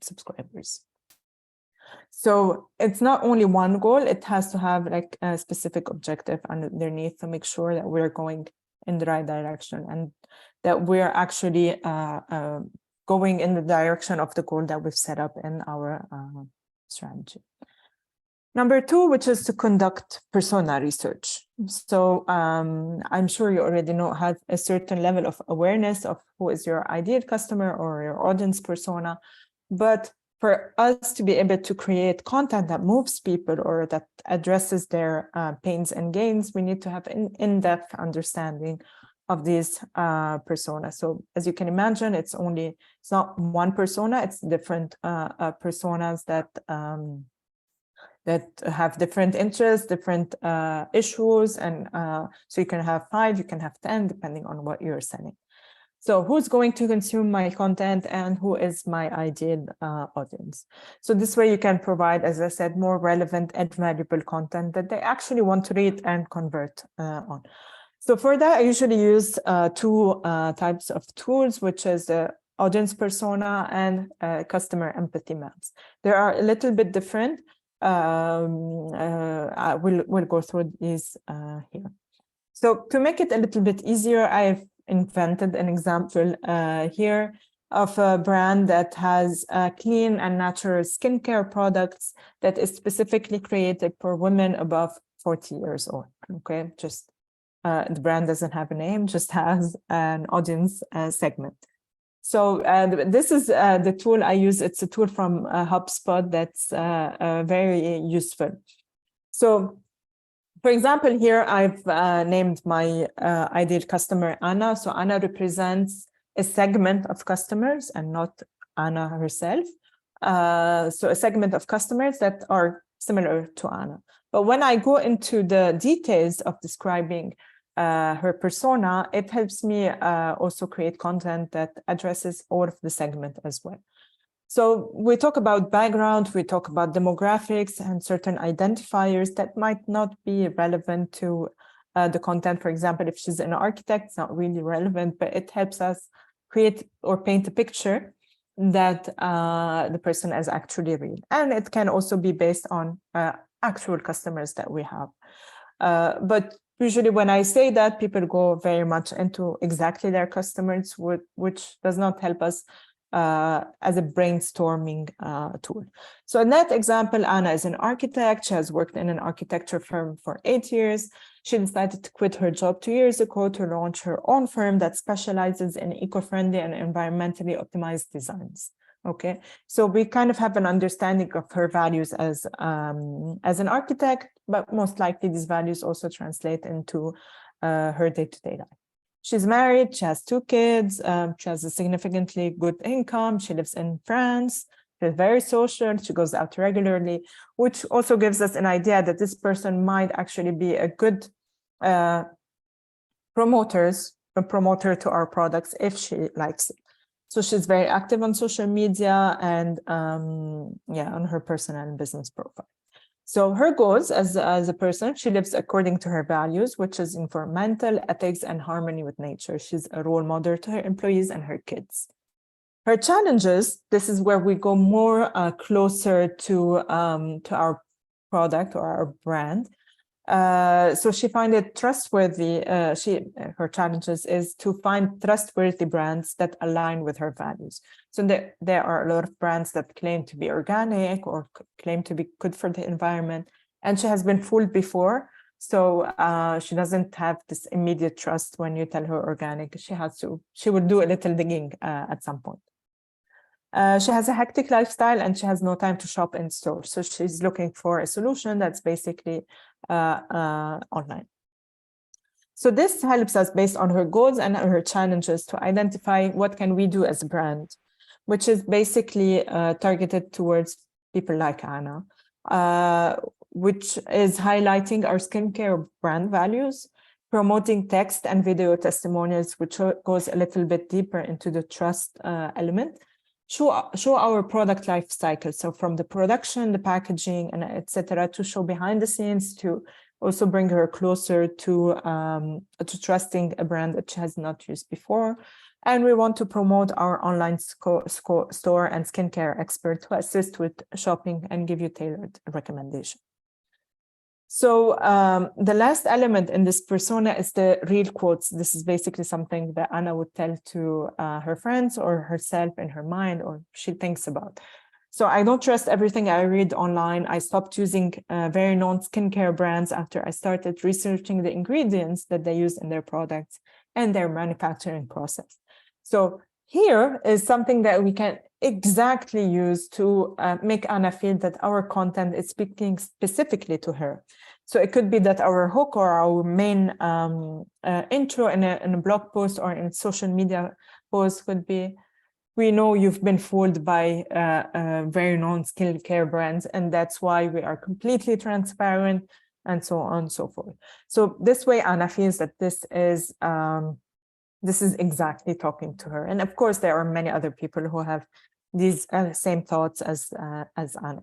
Speaker 1: subscribers. So it's not only one goal, it has to have like a specific objective underneath to make sure that we're going in the right direction and that we're actually going in the direction of the goal that we've set up in our strategy. Number 2, which is to conduct persona research. So I'm sure you already know, have a certain level of awareness of who is your ideal customer or your audience persona, but for us to be able to create content that moves people or that addresses their pains and gains, we need to have an in-depth understanding of these personas. So as you can imagine, it's not one persona, it's different personas that have different interests, different issues. And so you can have 5, you can have 10, depending on what you're selling. So who's going to consume my content and who is my ideal audience? So this way you can provide, as I said, more relevant and valuable content that they actually want to read and convert on. So for that, I usually use 2 types of tools, which is the audience persona and customer empathy maps. They are a little bit different. We'll go through these here. So to make it a little bit easier, I've invented an example here of a brand that has clean and natural skincare products that is specifically created for women above 40 years old. Okay, just the brand doesn't have a name, just has an audience segment. So this is the tool I use. It's a tool from HubSpot that's very useful. So for example, here I've named my ideal customer Anna. So Anna represents a segment of customers and not Anna herself. So a segment of customers that are similar to Anna. But when I go into the details of describing her persona, it helps me also create content that addresses all of the segment as well. So we talk about background, we talk about demographics and certain identifiers that might not be relevant to the content. For example, if she's an architect, it's not really relevant, but it helps us create or paint a picture that the person is actually real. And it can also be based on actual customers that we have. But usually when I say that, people go very much into exactly their customers, which does not help us as a brainstorming tool. So in that example, Anna is an architect. She has worked in an architecture firm for 8 years. She decided to quit her job 2 years ago to launch her own firm that specializes in eco-friendly and environmentally optimized designs. Okay, so we kind of have an understanding of her values as an architect, but most likely these values also translate into her day-to-day life. She's married, she has 2 kids, she has a significantly good income, she lives in France, she's very social, she goes out regularly, which also gives us an idea that this person might actually be a good promoter to our products if she likes it. So she's very active on social media and on her personal and business profile. So her goals as a person, she lives according to her values, which is environmental, ethics, and harmony with nature. She's a role model to her employees and her kids. Her challenges, this is where we go more closer to our product or our brand. So she find it trustworthy. Her challenges is to find trustworthy brands that align with her values. So there are a lot of brands that claim to be organic or claim to be good for the environment, and she has been fooled before. So she doesn't have this immediate trust when you tell her organic. She would do a little digging at some point. She has a hectic lifestyle and she has no time to shop in store. So she's looking for a solution that's basically online. So this helps us based on her goals and her challenges to identify what can we do as a brand, which is basically targeted towards people like Anna, which is highlighting our skincare brand values, promoting text and video testimonials, which goes a little bit deeper into the trust element. Show our product life cycle. So from the production, the packaging, and etc., to show behind the scenes, to also bring her closer to trusting a brand that she has not used before. And we want to promote our online store and skincare expert to assist with shopping and give you tailored recommendations. So the last element in this persona is the real quotes. This is basically something that Anna would tell to her friends or herself in her mind, or she thinks about. So I don't trust everything I read online. I stopped using very known skincare brands after I started researching the ingredients that they use in their products and their manufacturing process. So here is something that we can exactly use to make Anna feel that our content is speaking specifically to her. So it could be that our hook or our main intro in a blog post or in social media post would be, we know you've been fooled by very known skincare brands, and that's why we are completely transparent, and so on and so forth. So this way Anna feels that this is exactly talking to her. And of course, there are many other people who have these same thoughts as Anna.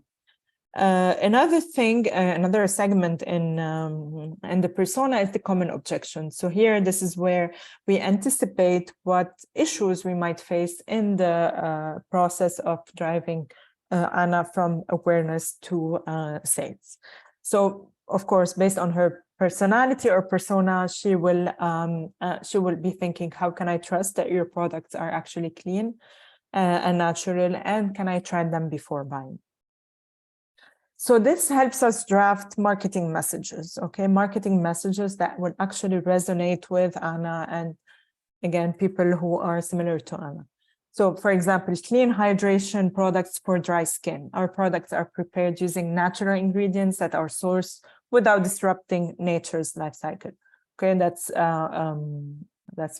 Speaker 1: Another thing, another segment in the persona is the common objection. So here, this is where we anticipate what issues we might face in the process of driving Anna from awareness to sales. So, of course, based on her personality or persona, she will be thinking, how can I trust that your products are actually clean and natural, and can I try them before buying? So this helps us draft marketing messages, okay? Marketing messages that will actually resonate with Anna and, again, people who are similar to Anna. So, for example, clean hydration products for dry skin. Our products are prepared using natural ingredients that are sourced without disrupting nature's life cycle. Okay, that's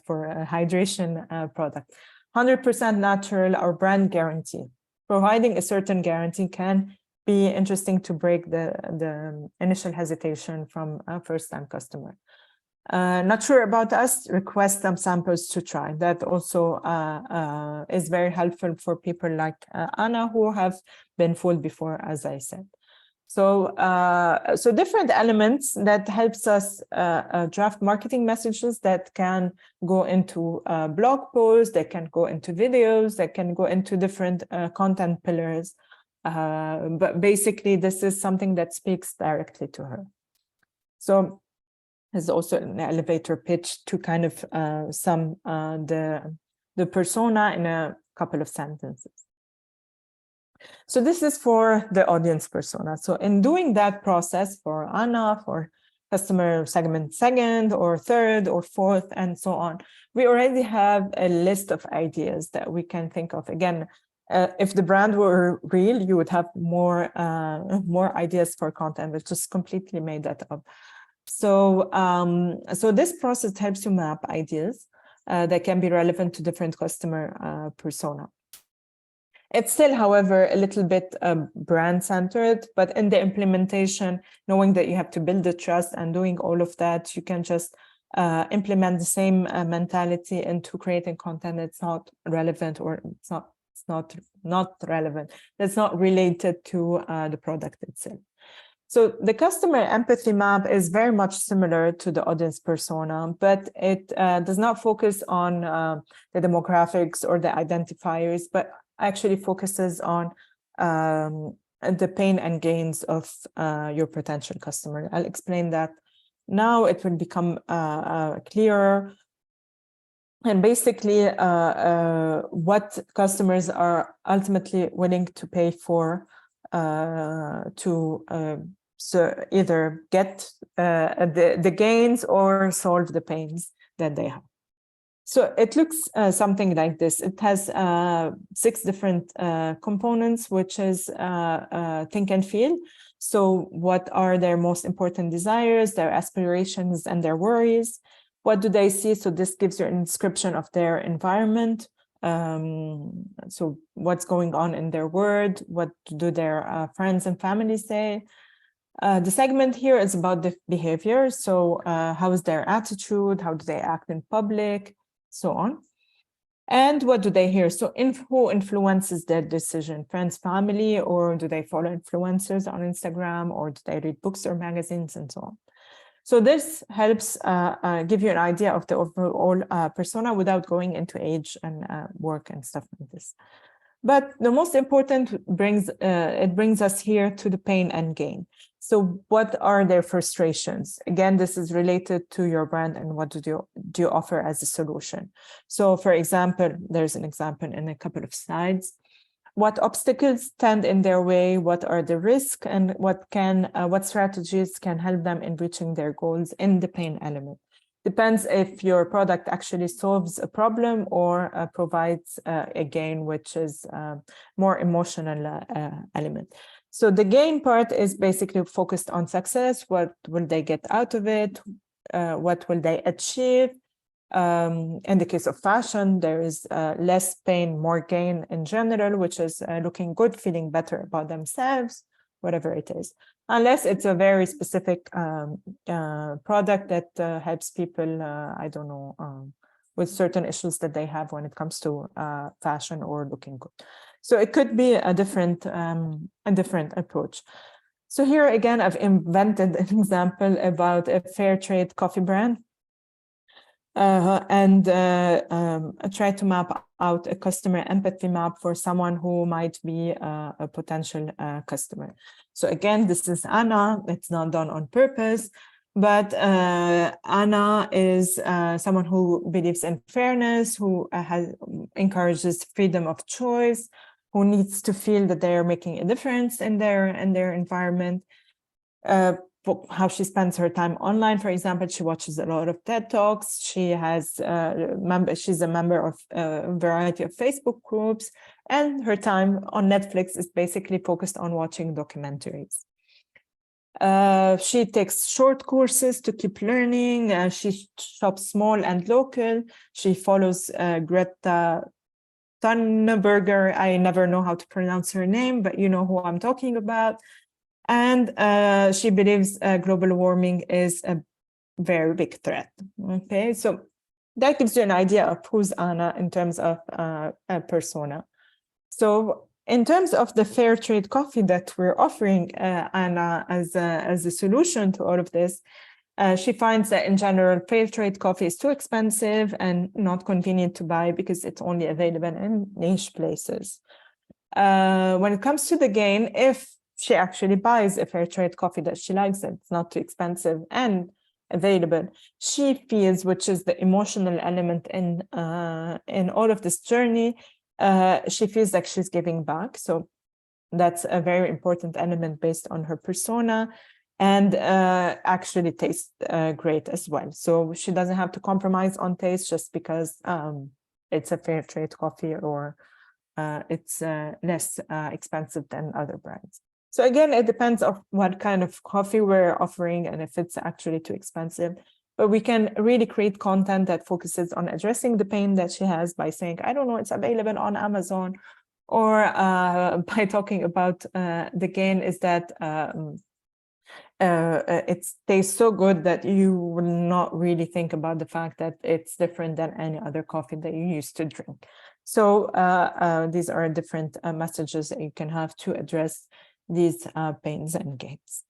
Speaker 1: for a hydration product. 100% natural, our brand guarantee. Providing a certain guarantee can be interesting to break the initial hesitation from a first-time customer. Not sure about us, request some samples to try. That also is very helpful for people like Anna, who have been fooled before, as I said. So, so different elements that helps us draft marketing messages that can go into blog posts, that can go into videos, that can go into different content pillars. But basically, this is something that speaks directly to her. So there's also an elevator pitch to kind of sum the persona in a couple of sentences. So this is for the audience persona. So in doing that process for Anna, for customer segment second or third or fourth, and so on, we already have a list of ideas that we can think of. Again, if the brand were real, you would have more ideas for content, but just completely made that up. So, so this process helps you map ideas that can be relevant to different customer persona. It's still, however, a little bit brand-centered, but in the implementation, knowing that you have to build the trust and doing all of that, you can just implement the same mentality into creating content that's not relevant, or it's not relevant, that's not related to the product itself. So the customer empathy map is very much similar to the audience persona, but it does not focus on the demographics or the identifiers, but actually focuses on the pain and gains of your potential customer. I'll explain that now. It will become clearer. And basically, what customers are ultimately willing to pay for so either get the gains or solve the pains that they have. So it looks something like this. It has 6 different components, which is think and feel. So what are their most important desires, their aspirations, and their worries? What do they see? So this gives you an description of their environment. So what's going on in their world? What do their friends and family say? The segment here is about the behavior. So how is their attitude? How do they act in public? So on. And what do they hear? So who influences their decision? Friends, family, or do they follow influencers on Instagram, or do they read books or magazines, and so on? So this helps give you an idea of the overall persona without going into age and work and stuff like this. But the most important brings us here to the pain and gain. So what are their frustrations? Again, this is related to your brand and what do you offer as a solution. So for example, there's an example in a couple of slides. What obstacles stand in their way? What are the risks, and what strategies can help them in reaching their goals in the pain element? Depends if your product actually solves a problem or provides a gain, which is more emotional element. So the gain part is basically focused on success. What will they get out of it? What will they achieve? In the case of fashion, there is less pain, more gain in general, which is looking good, feeling better about themselves, whatever it is. Unless it's a very specific product that helps people, I don't know, with certain issues that they have when it comes to fashion or looking good. So it could be a different approach. So here again, I've invented an example about a fair trade coffee brand. I try to map out a customer empathy map for someone who might be a potential customer. So again, this is Anna. It's not done on purpose, but Anna is someone who believes in fairness, who encourages freedom of choice, who needs to feel that they are making a difference in their environment. How she spends her time online, for example, she watches a lot of TED Talks. She has she's a member of a variety of Facebook groups, and her time on Netflix is basically focused on watching documentaries. She takes short courses to keep learning. She shops small and local. She follows Greta Thunberg. I never know how to pronounce her name, but you know who I'm talking about. And she believes global warming is a very big threat. Okay, so that gives you an idea of who's Anna in terms of a persona. So in terms of the fair trade coffee that we're offering Anna as a solution to all of this, she finds that in general, fair trade coffee is too expensive and not convenient to buy because it's only available in niche places. When it comes to the gain, if she actually buys a fair trade coffee that she likes, it's not too expensive and available, she feels, which is the emotional element in all of this journey, she feels like she's giving back. So that's a very important element based on her persona, and actually tastes great as well. So she doesn't have to compromise on taste just because it's a fair trade coffee, or it's less expensive than other brands. So again, it depends on what kind of coffee we're offering and if it's actually too expensive. But we can really create content that focuses on addressing the pain that she has by saying, I don't know, it's available on Amazon, or by talking about the gain is that it tastes so good that you will not really think about the fact that it's different than any other coffee that you used to drink. So these are different messages that you can have to address these pains and gains.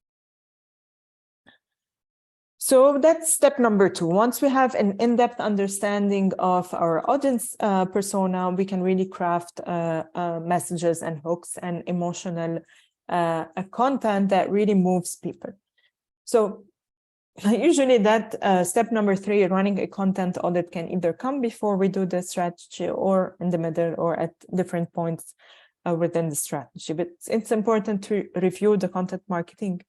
Speaker 1: So that's step number 2. Once we have an in-depth understanding of our audience persona, we can really craft messages and hooks and emotional content that really moves people. So usually that step number 3, running a content audit, can either come before we do the strategy, or in the middle, or at different points within the strategy. But it's important to review the content marketing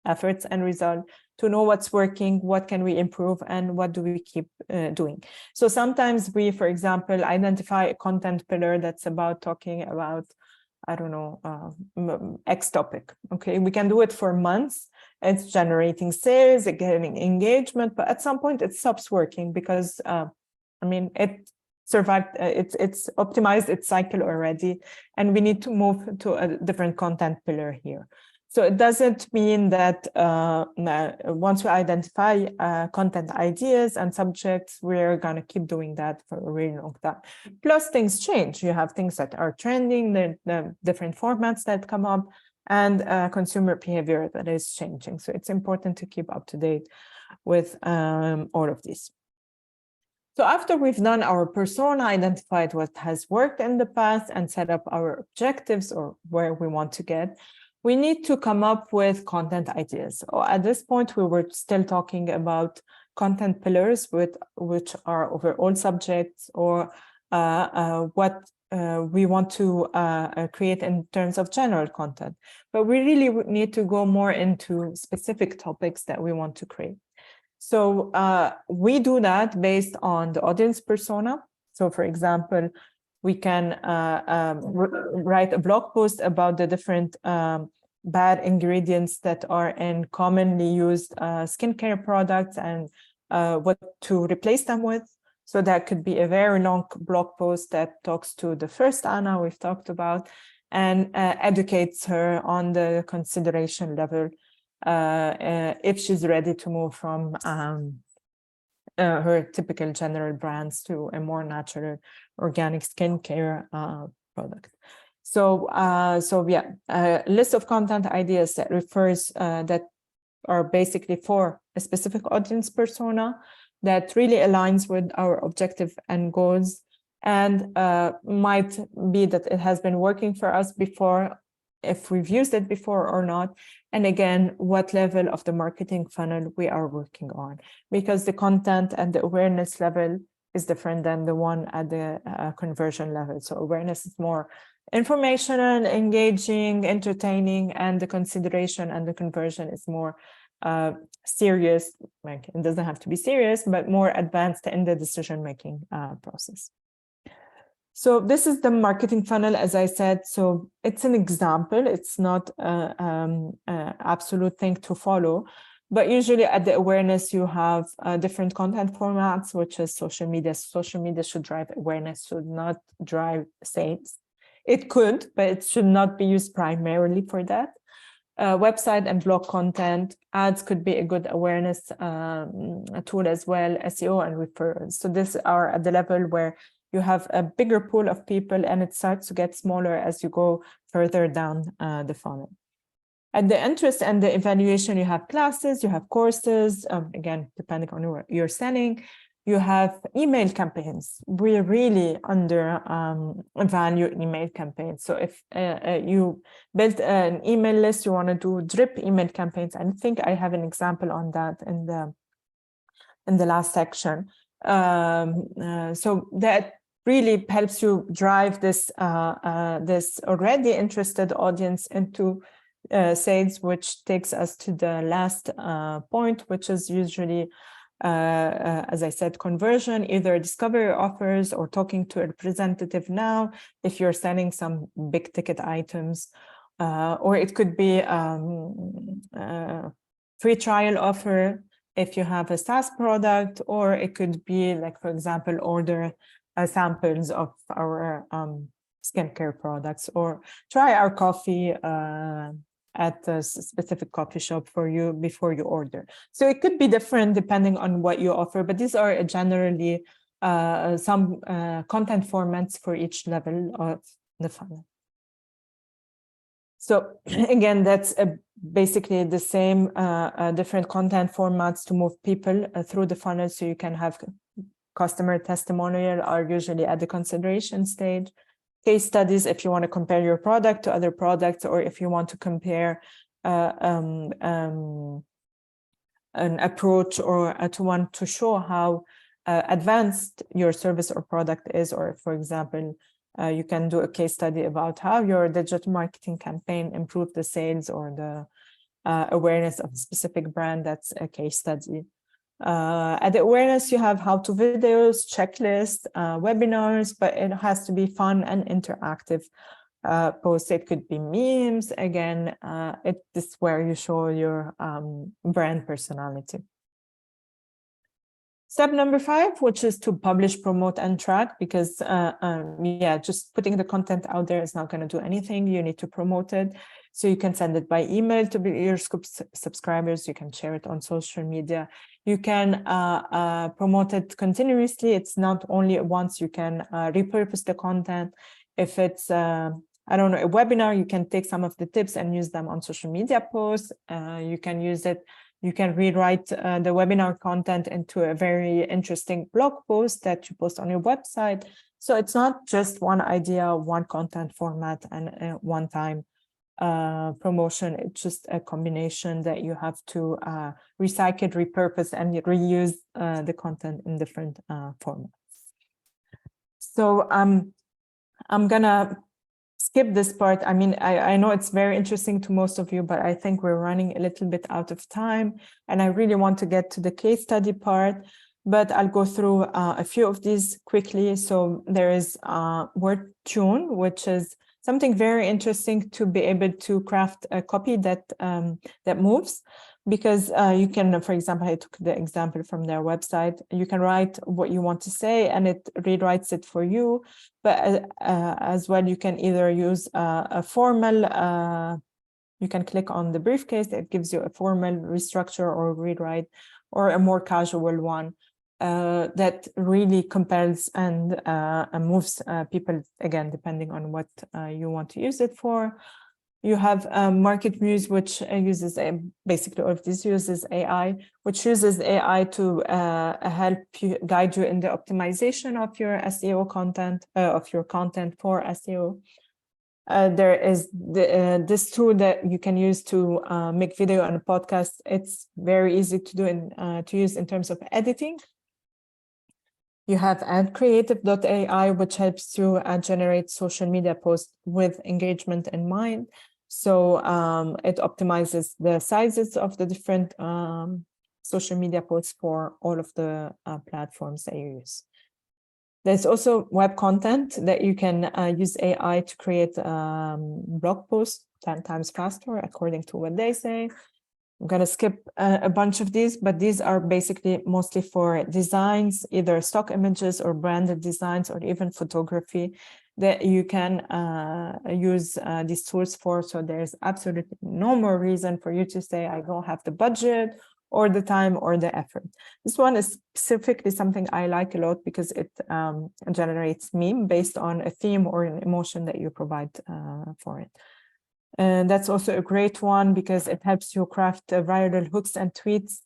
Speaker 1: efforts and result, to know what's working, what can we improve, and what do we keep doing. So sometimes we, for example, identify a content pillar that's about talking about, I don't know, X topic. Okay, we can do it for months. It's generating sales, it's getting engagement, but at some point it stops working because, I mean, it survived, it's optimized its cycle already, and we need to move to a different content pillar here. So it doesn't mean that once we identify content ideas and subjects, we're going to keep doing that for a really long time. Plus, things change. You have things that are trending, the different formats that come up, and consumer behavior that is changing. So it's important to keep up to date with all of these. So after we've done our persona, identified what has worked in the past, and set up our objectives or where we want to get, we need to come up with content ideas. At this point, we were still talking about content pillars, which are overall subjects, or what we want to create in terms of general content. But we really need to go more into specific topics that we want to create. So we do that based on the audience persona. So for example, we can write a blog post about the different bad ingredients that are in commonly used skincare products and what to replace them with. So that could be a very long blog post that talks to the first Anna we've talked about and educates her on the consideration level if she's ready to move from her typical general brands to a more natural organic skincare product. So yeah, a list of content ideas that refers that are basically for a specific audience persona that really aligns with our objective and goals, and might be that it has been working for us before, if we've used it before or not, and again, what level of the marketing funnel we are working on, because the content and the awareness level is different than the one at the conversion level. So awareness is more informational, engaging, entertaining, and the consideration and the conversion is more serious. Like, it doesn't have to be serious, but more advanced in the decision-making process. So this is the marketing funnel, as I said. So it's an example. It's not an absolute thing to follow. But usually at the awareness, you have different content formats, which is social media. Social media should drive awareness, should not drive sales. It could, but it should not be used primarily for that. Website and blog content, ads could be a good awareness tool as well, SEO and referrals. So these are at the level where you have a bigger pool of people and it starts to get smaller as you go further down the funnel. At the interest and the evaluation, you have classes, you have courses, again, depending on what you're selling. You have email campaigns. We really value email campaigns. So if you build an email list, you want to do drip email campaigns. I think I have an example on that in the last section. So that really helps you drive this this already interested audience into sales, which takes us to the last point, which is usually, as I said, conversion, either discovery offers or talking to a representative now if you're selling some big ticket items, or it could be free trial offer if you have a SaaS product, or it could be like, for example, order samples of our skincare products, or try our coffee at a specific coffee shop for you before you order. So it could be different depending on what you offer, but these are generally some content formats for each level of the funnel. So again, that's basically the same different content formats to move people through the funnel. So you can have customer testimonial are usually at the consideration stage. Case studies, if you want to compare your product to other products, or if you want to compare an approach or to want to show how advanced your service or product is, or for example, you can do a case study about how your digital marketing campaign improved the sales or the awareness of a specific brand. That's a case study. At the awareness, you have how-to videos, checklists, webinars, but it has to be fun and interactive posts. It could be memes. Again, this is where you show your brand personality. Step number 5, which is to publish, promote, and track, because yeah, just putting the content out there is not going to do anything. You need to promote it. So you can send it by email to your subscribers. You can share it on social media. You can promote it continuously. It's not only once. You can repurpose the content. If it's, I don't know, a webinar, you can take some of the tips and use them on social media posts. You can use it. You can rewrite the webinar content into a very interesting blog post that you post on your website. So it's not just one idea, one content format, and one-time promotion. It's just a combination that you have to recycle, repurpose, and reuse the content in different formats. So I'm gonna skip this part. I mean, I know it's very interesting to most of you, but I think we're running a little bit out of time, and I really want to get to the case study part, but I'll go through a few of these quickly. So there is word tune, which is something very interesting to be able to craft a copy that that moves, because you can, for example, I took the example from their website. You can write what you want to say and it rewrites it for you. But as well, you can either use a formal, you can click on the briefcase, it gives you a formal restructure or rewrite, or a more casual one that really compels and moves people, again, depending on what you want to use it for. You have Market Muse, which uses basically all of this uses AI, which uses AI to help you, guide you in the optimization of your SEO content, of your content for SEO. There is this tool that you can use to make video and a podcast. It's very easy to do to use in terms of editing. You have AdCreative.ai, which helps you generate social media posts with engagement in mind. So it optimizes the sizes of the different social media posts for all of the platforms that you use. There's also web content that you can use AI to create blog posts 10 times faster, according to what they say. I'm going to skip a bunch of these, but these are basically mostly for designs, either stock images or branded designs, or even photography that you can use these tools for. So there's absolutely no more reason for you to say, I don't have the budget or the time or the effort. This one is specifically something I like a lot because it generates meme based on a theme or an emotion that you provide for it. And that's also a great one because it helps you craft viral hooks and tweets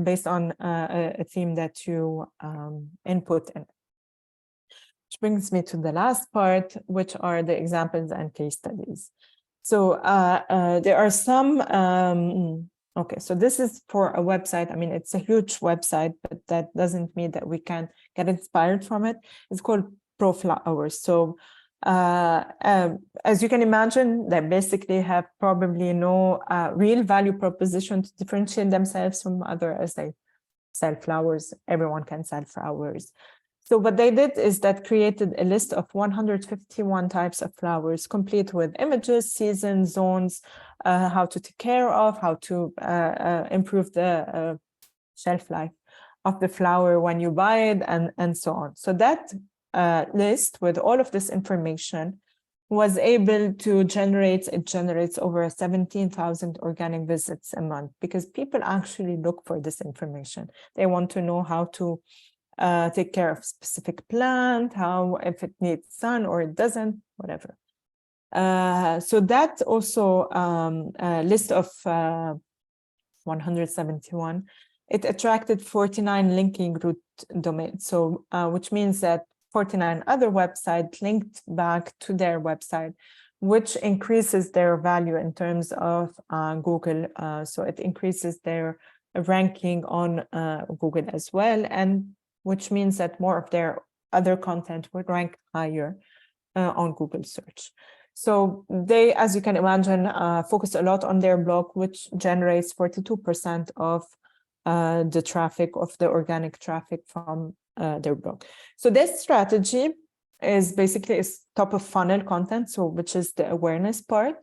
Speaker 1: based on a theme that you input in. Which brings me to the last part, which are the examples and case studies. So there are some Okay, so this is for a website. I mean, it's a huge website, but that doesn't mean that we can get inspired from it. It's called Pro Flowers. So as you can imagine, they basically have probably no real value proposition to differentiate themselves from other, as they sell flowers. Everyone can sell flowers. So what they did is that created a list of 151 types of flowers, complete with images, seasons, zones, how to take care of, how to improve the shelf life of the flower when you buy it, and so on. So that list with all of this information was able to generates over 17,000 organic visits a month, because people actually look for this information. They want to know how to take care of specific plant, how, if it needs sun or it doesn't, whatever. So that also list of 171, it attracted 49 linking root domains. So which means that 49 other websites linked back to their website, which increases their value in terms of Google. So it increases their ranking on Google as well, and which means that more of their other content would rank higher on Google search. So they, as you can imagine, focus a lot on their blog, which generates 42% of the traffic, of the organic traffic from their blog. So this strategy is basically top of funnel content, so which is the awareness part,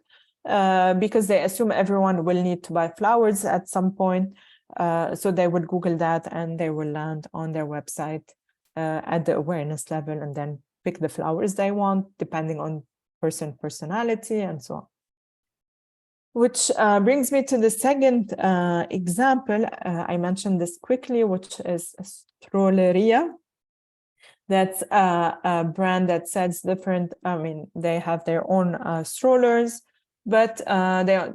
Speaker 1: because they assume everyone will need to buy flowers at some point. So they would Google that and they will land on their website at the awareness level, and then pick the flowers they want depending on personality and so on. Which brings me to the second example. I mentioned this quickly, which is Strolleria. That's a brand that sells different, I mean, they have their own strollers, but they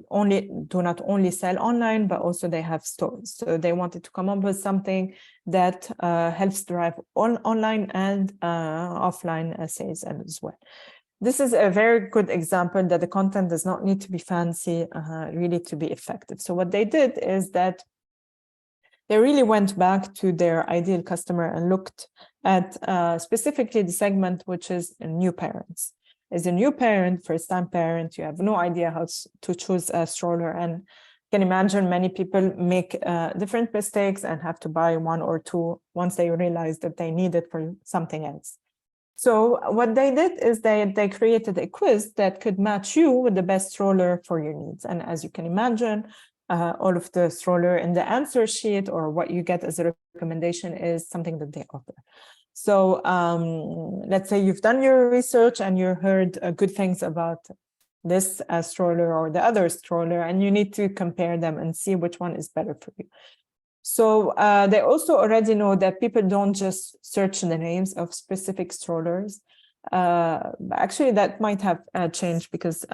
Speaker 1: do not only sell online, but also they have stores. So they wanted to come up with something that helps drive online and offline sales as well. This is a very good example that the content does not need to be fancy really to be effective. So what they did is that they really went back to their ideal customer and looked at specifically the segment, which is new parents. As a new parent, first-time parent, you have no idea how to choose a stroller, and you can imagine many people make different mistakes and have to buy one or two once they realize that they need it for something else. So what they did is they created a quiz that could match you with the best stroller for your needs. And as you can imagine, all of the stroller in the answer sheet or what you get as a recommendation is something that they offer. So let's say you've done your research and you heard good things about this stroller or the other stroller, and you need to compare them and see which one is better for you. So they also already know that people don't just search the names of specific strollers. Actually, that might have changed because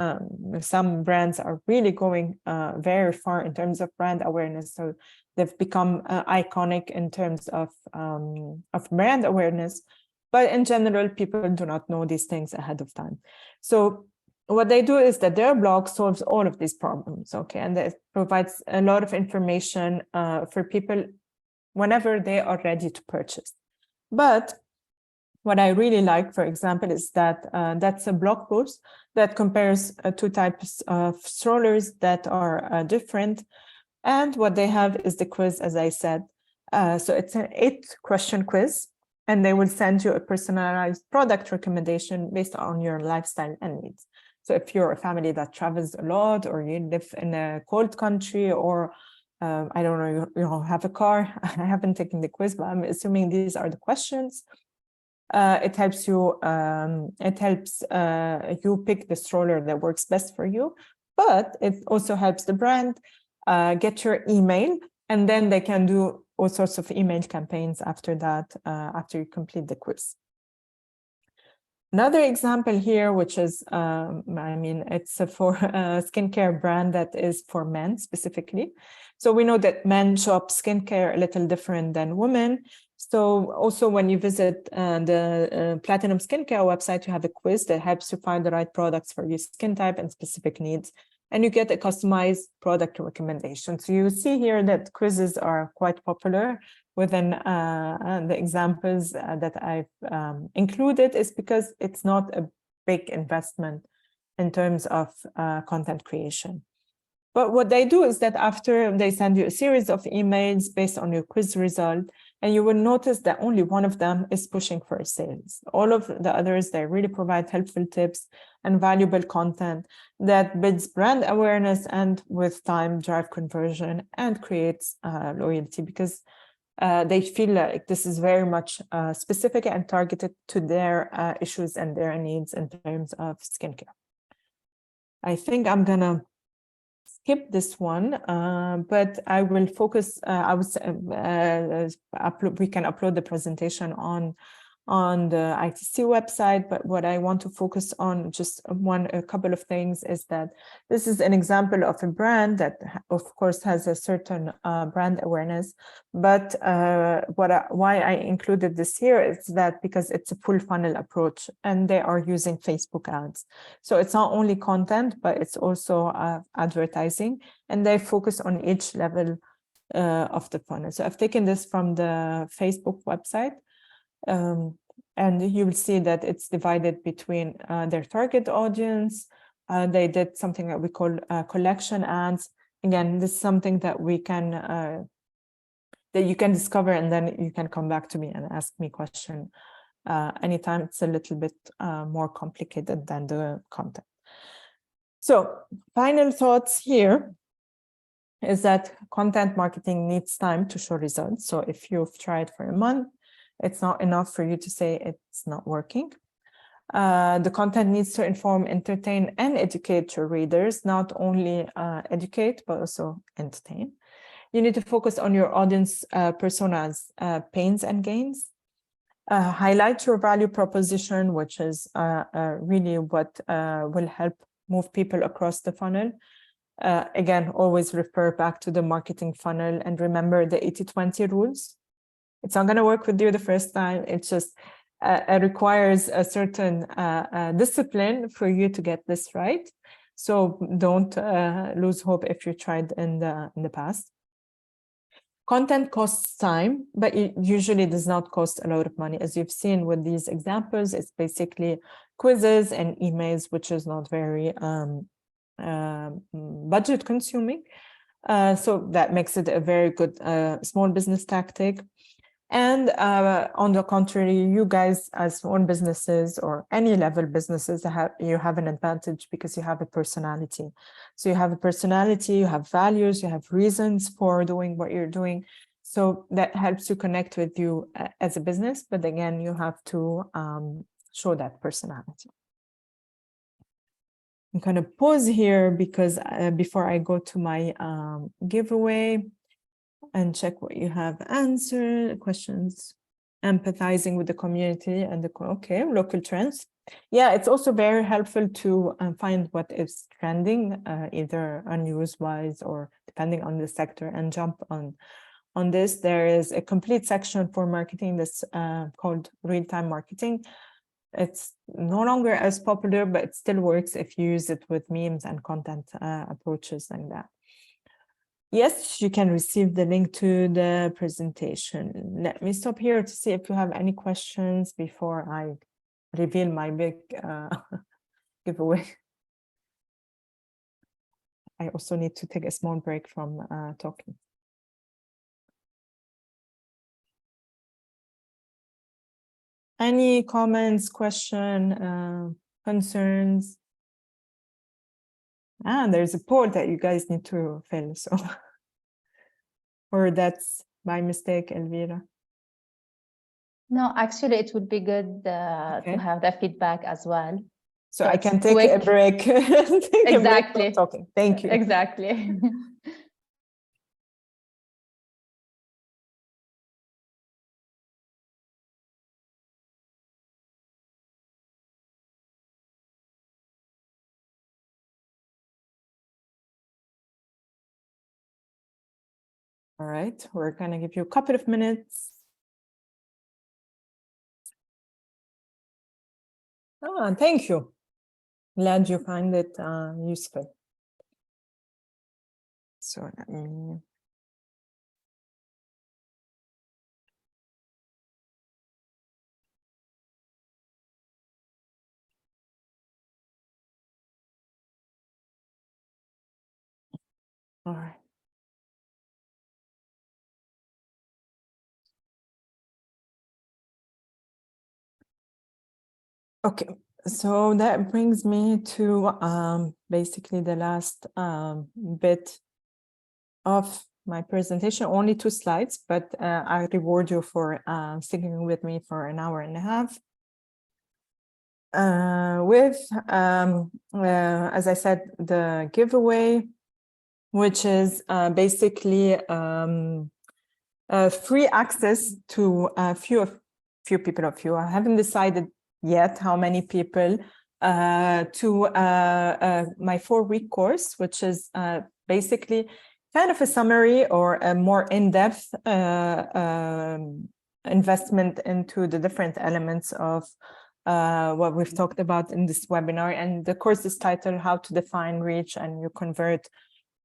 Speaker 1: some brands are really going very far in terms of brand awareness. So they've become iconic in terms of brand awareness. But in general, people do not know these things ahead of time. So what they do is that their blog solves all of these problems, okay? And it provides a lot of information for people whenever they are ready to purchase. But what I really like, for example, is that that's a blog post that compares two types of strollers that are different. And what they have is the quiz, as I said. So it's an 8-question quiz, and they will send you a personalized product recommendation based on your lifestyle and needs. So if you're a family that travels a lot, or you live in a cold country, or I don't know, you don't have a car. I haven't taken the quiz, but I'm assuming these are the questions. It helps you. You pick the stroller that works best for you, but it also helps the brand get your email, and then they can do all sorts of email campaigns after that, after you complete the quiz. Another example here, which is, I mean, it's for a skincare brand that is for men specifically. So we know that men shop skincare a little different than women. So also when you visit the Platinum Skincare website, you have a quiz that helps you find the right products for your skin type and specific needs. and you get a customized product recommendation. So you see here that quizzes are quite popular within the examples that I've included is because it's not a big investment in terms of content creation. But what they do is that after they send you a series of emails based on your quiz result, and you will notice that only one of them is pushing for sales. All of the others, they really provide helpful tips and valuable content that builds brand awareness and with time drive conversion and creates loyalty, because they feel like this is very much specific and targeted to their issues and their needs in terms of skincare. I think I'm gonna skip this one, but I will focus. I would say we can upload the presentation on the ITC website, but what I want to focus on just a couple of things is that this is an example of a brand that of course has a certain brand awareness, but why I included this here is that because it's a full funnel approach and they are using Facebook ads. So it's not only content, but it's also advertising, and they focus on each level of the funnel. So I've taken this from the Facebook website. And you will see that it's divided between their target audience. They did something that we call collection ads. Again, this is something that we can that you can discover, and then you can come back to me and ask me question anytime. It's a little bit more complicated than the content. So final thoughts here is that content marketing needs time to show results. So if you've tried for a month, it's not enough for you to say it's not working. The content needs to inform, entertain, and educate your readers, not only educate, but also entertain. You need to focus on your audience personas, pains and gains. Highlight your value proposition, which is really what will help move people across the funnel. Again, always refer back to the marketing funnel and remember the 80-20 rules. It's not going to work with you the first time. It just requires a certain discipline for you to get this right. So don't lose hope if you tried in the past. Content costs time, but it usually does not cost a lot of money. As you've seen with these examples, it's basically quizzes and emails, which is not very budget consuming. So that makes it a very good small business tactic. And on the contrary, you guys as small businesses or any level businesses, you have an advantage because you have a personality. So you have a personality, you have values, you have reasons for doing what you're doing. So that helps you connect with you as a business. But again, you have to show that personality. I'm going to pause here because before I go to my giveaway, and check what you have answered, questions, empathizing with the community and local trends. Yeah, it's also very helpful to find what is trending, either news-wise or depending on the sector, and jump on this. There is a complete section for marketing that's called real-time marketing. It's no longer as popular, but it still works if you use it with memes and content approaches like that. Yes, you can receive the link to the presentation. Let me stop here to see if you have any questions before I reveal my big giveaway. I also need to take a small break from talking. Any comments, question, concerns? There's a poll that you guys need to fill, so or that's by mistake, Elvira.
Speaker 7: No, actually, it would be good to have the feedback as well.
Speaker 1: So I can take a break.
Speaker 7: Exactly.
Speaker 1: Talking. Thank you.
Speaker 7: Exactly.
Speaker 1: All right, we're going to give you a couple of minutes. Thank you. Glad you find it useful. So let me. All right. Okay, so that brings me to basically the last bit of my presentation, only 2 slides, but I reward you for sticking with me for an hour and a half. As I said, the giveaway, which is basically free access to a few people of you. I haven't decided yet how many people to my 4-week course, which is basically kind of a summary or a more in-depth investment into the different elements of what we've talked about in this webinar. And the course is titled How to Define, Reach, and You Convert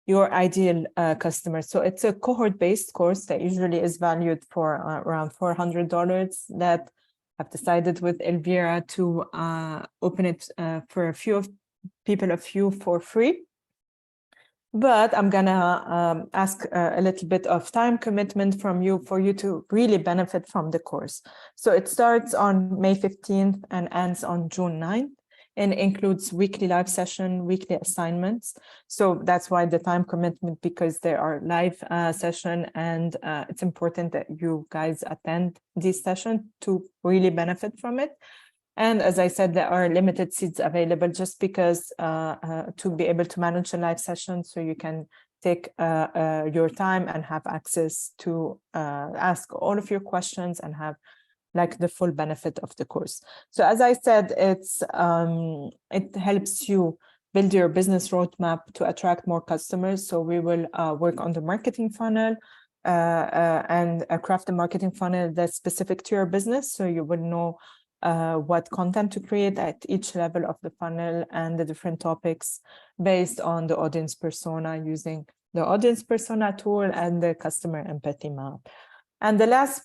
Speaker 1: Your Ideal Customer. So it's a cohort-based course that usually is valued for around $400 that I've decided with Elvira to open it for a few people of you for free. But I'm gonna ask a little bit of time commitment from you for you to really benefit from the course. So it starts on May 15th and ends on June 9th. And includes weekly live session, weekly assignments. So that's why the time commitment, because there are live session, and it's important that you guys attend this session to really benefit from it. And as I said, there are limited seats available just because to be able to manage a live session, so you can take your time and have access to ask all of your questions and have like the full benefit of the course. So as I said, it helps you build your business roadmap to attract more customers. So we will work on the marketing funnel and craft a marketing funnel that's specific to your business. So you will know what content to create at each level of the funnel and the different topics based on the audience persona, using the audience persona tool and the customer empathy map. And the last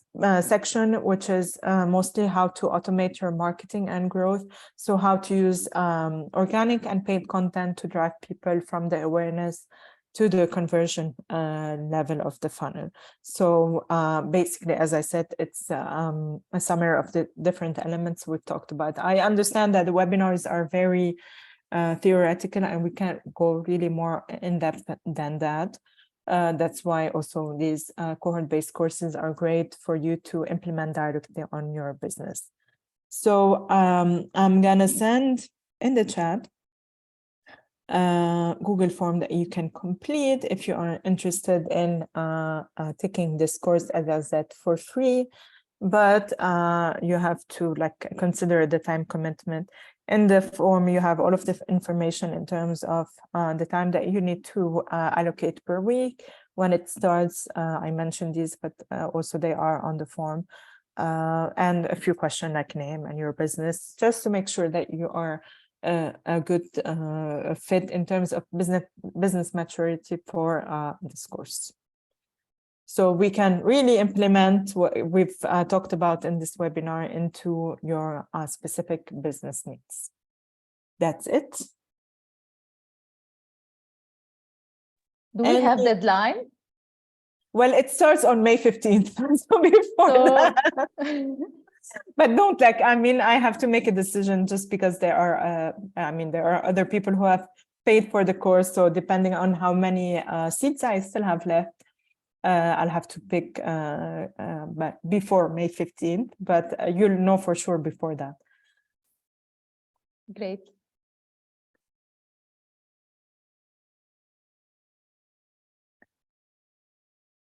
Speaker 1: section, which is mostly how to automate your marketing and growth. So how to use organic and paid content to drive people from the awareness to the conversion level of the funnel. So basically, as I said, it's a summary of the different elements we've talked about. I understand that the webinars are very theoretical and we can't go really more in depth than that. That's why also these cohort-based courses are great for you to implement directly on your business. So I'm gonna send in the chat Google form that you can complete if you are interested in taking this course, as I said, for free, but you have to like consider the time commitment. In the form, you have all of the information in terms of the time that you need to allocate per week, when it starts. I mentioned these, but also they are on the form. And a few questions like name and your business, just to make sure that you are a good fit in terms of business maturity for this course. So we can really implement what we've talked about in this webinar into your specific business needs. That's it.
Speaker 7: Do we have deadline?
Speaker 1: Well, it starts on May 15th, so before that. But don't like, I mean, I have to make a decision just because there are, there are other people who have paid for the course. So depending on how many seats I still have left, I'll have to pick but before May 15th, but you'll know for sure before that.
Speaker 7: Great.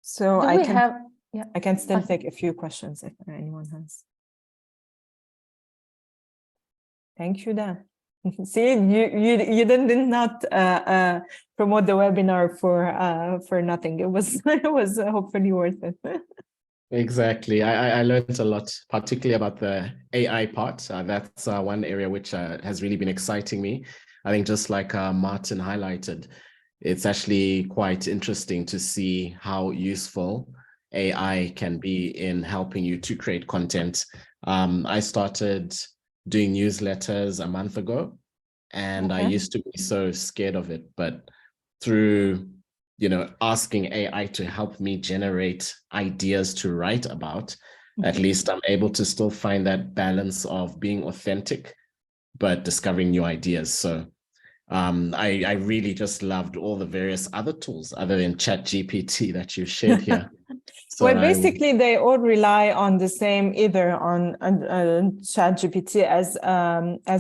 Speaker 1: So
Speaker 7: I
Speaker 1: can still take a few questions if anyone has. Thank you, Dan. See, you did not promote the webinar for nothing. It was hopefully worth it.
Speaker 2: Exactly. I learned a lot, particularly about the AI part. That's one area which has really been exciting me. I think just like Martin highlighted, it's actually quite interesting to see how useful AI can be in helping you to create content. I started doing newsletters a month ago, and I used to be so scared of it, but through, you know, asking AI to help me generate ideas to write about, at least I'm able to still find that balance of being authentic, but discovering new ideas. So I really just loved all the various other tools other than ChatGPT that you've shared here. So
Speaker 1: well, basically, they all rely on the same, either on ChatGPT as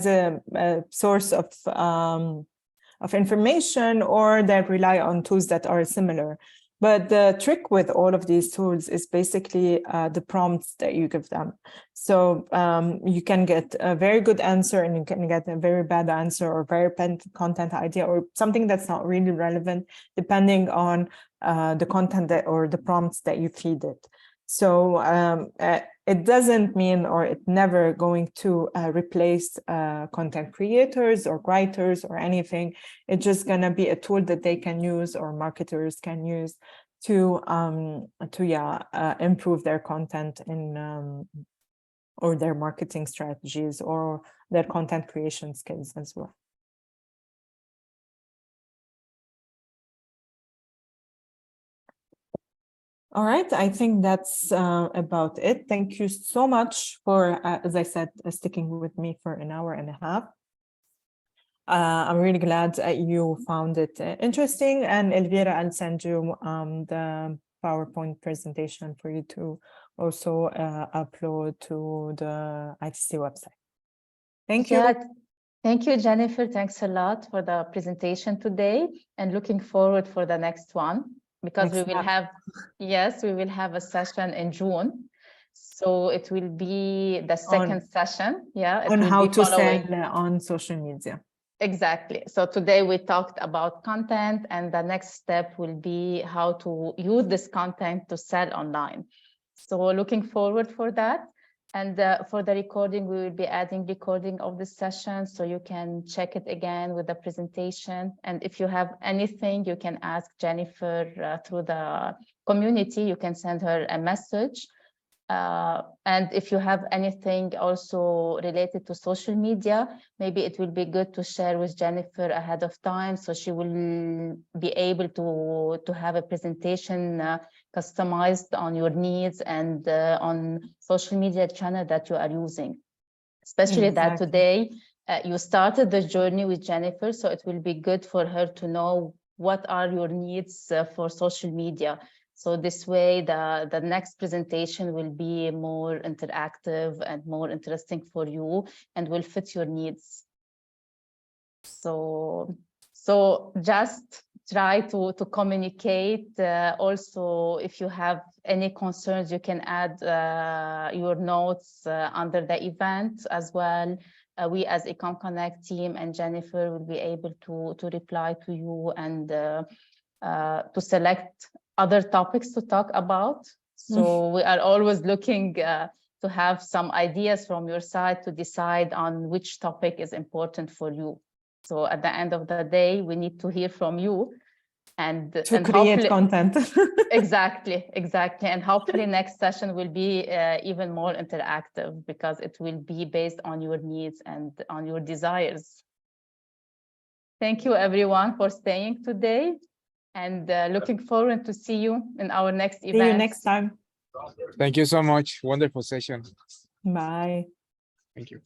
Speaker 1: a source of information, or they rely on tools that are similar. But the trick with all of these tools is basically the prompts that you give them. So you can get a very good answer, and you can get a very bad answer, or very bad content idea, or something that's not really relevant, depending on the content that, or the prompts that you feed it. So it doesn't mean, or it's never going to replace content creators or writers or anything. It's just going to be a tool that they can use, or marketers can use to improve their content in or their marketing strategies, or their content creation skills as well. All right, I think that's about it. Thank you so much for, as I said, sticking with me for an hour and a half. I'm really glad that you found it interesting. And Elvira, I'll send you the PowerPoint presentation for you to also upload to the ITC website. Thank you.
Speaker 7: Thank you, Jennifer. Thanks a lot for the presentation today, and looking forward for the next one, because we will have, yes, we will have a session in June. So it will be the second session. Yeah.
Speaker 1: On how to sell on social media.
Speaker 7: Exactly. So today we talked about content, and the next step will be how to use this content to sell online. So we're looking forward for that. And for the recording, we will be adding recording of this session, so you can check it again with the presentation. And if you have anything, you can ask Jennifer through the community. You can send her a message. And if you have anything also related to social media, maybe it will be good to share with Jennifer ahead of time, so she will be able to have a presentation customized on your needs and on social media channel that you are using. Especially that today you started the journey with Jennifer, so it will be good for her to know what are your needs for social media. So this way, the next presentation will be more interactive and more interesting for you, and will fit your needs. So just try to communicate. Also, if you have any concerns, you can add your notes under the event as well. We as Ecom Connect team and Jennifer will be able to reply to you and to select other topics to talk about. So we are always looking to have some ideas from your side to decide on which topic is important for you. So at the end of the day, we need to hear from you and
Speaker 1: to create content.
Speaker 7: Exactly. And hopefully next session will be even more interactive, because it will be based on your needs and on your desires. Thank you everyone for staying today, and looking forward to see you in our next event.
Speaker 1: See you next time.
Speaker 3: Thank you so much. Wonderful session.
Speaker 1: Bye.
Speaker 3: Thank you.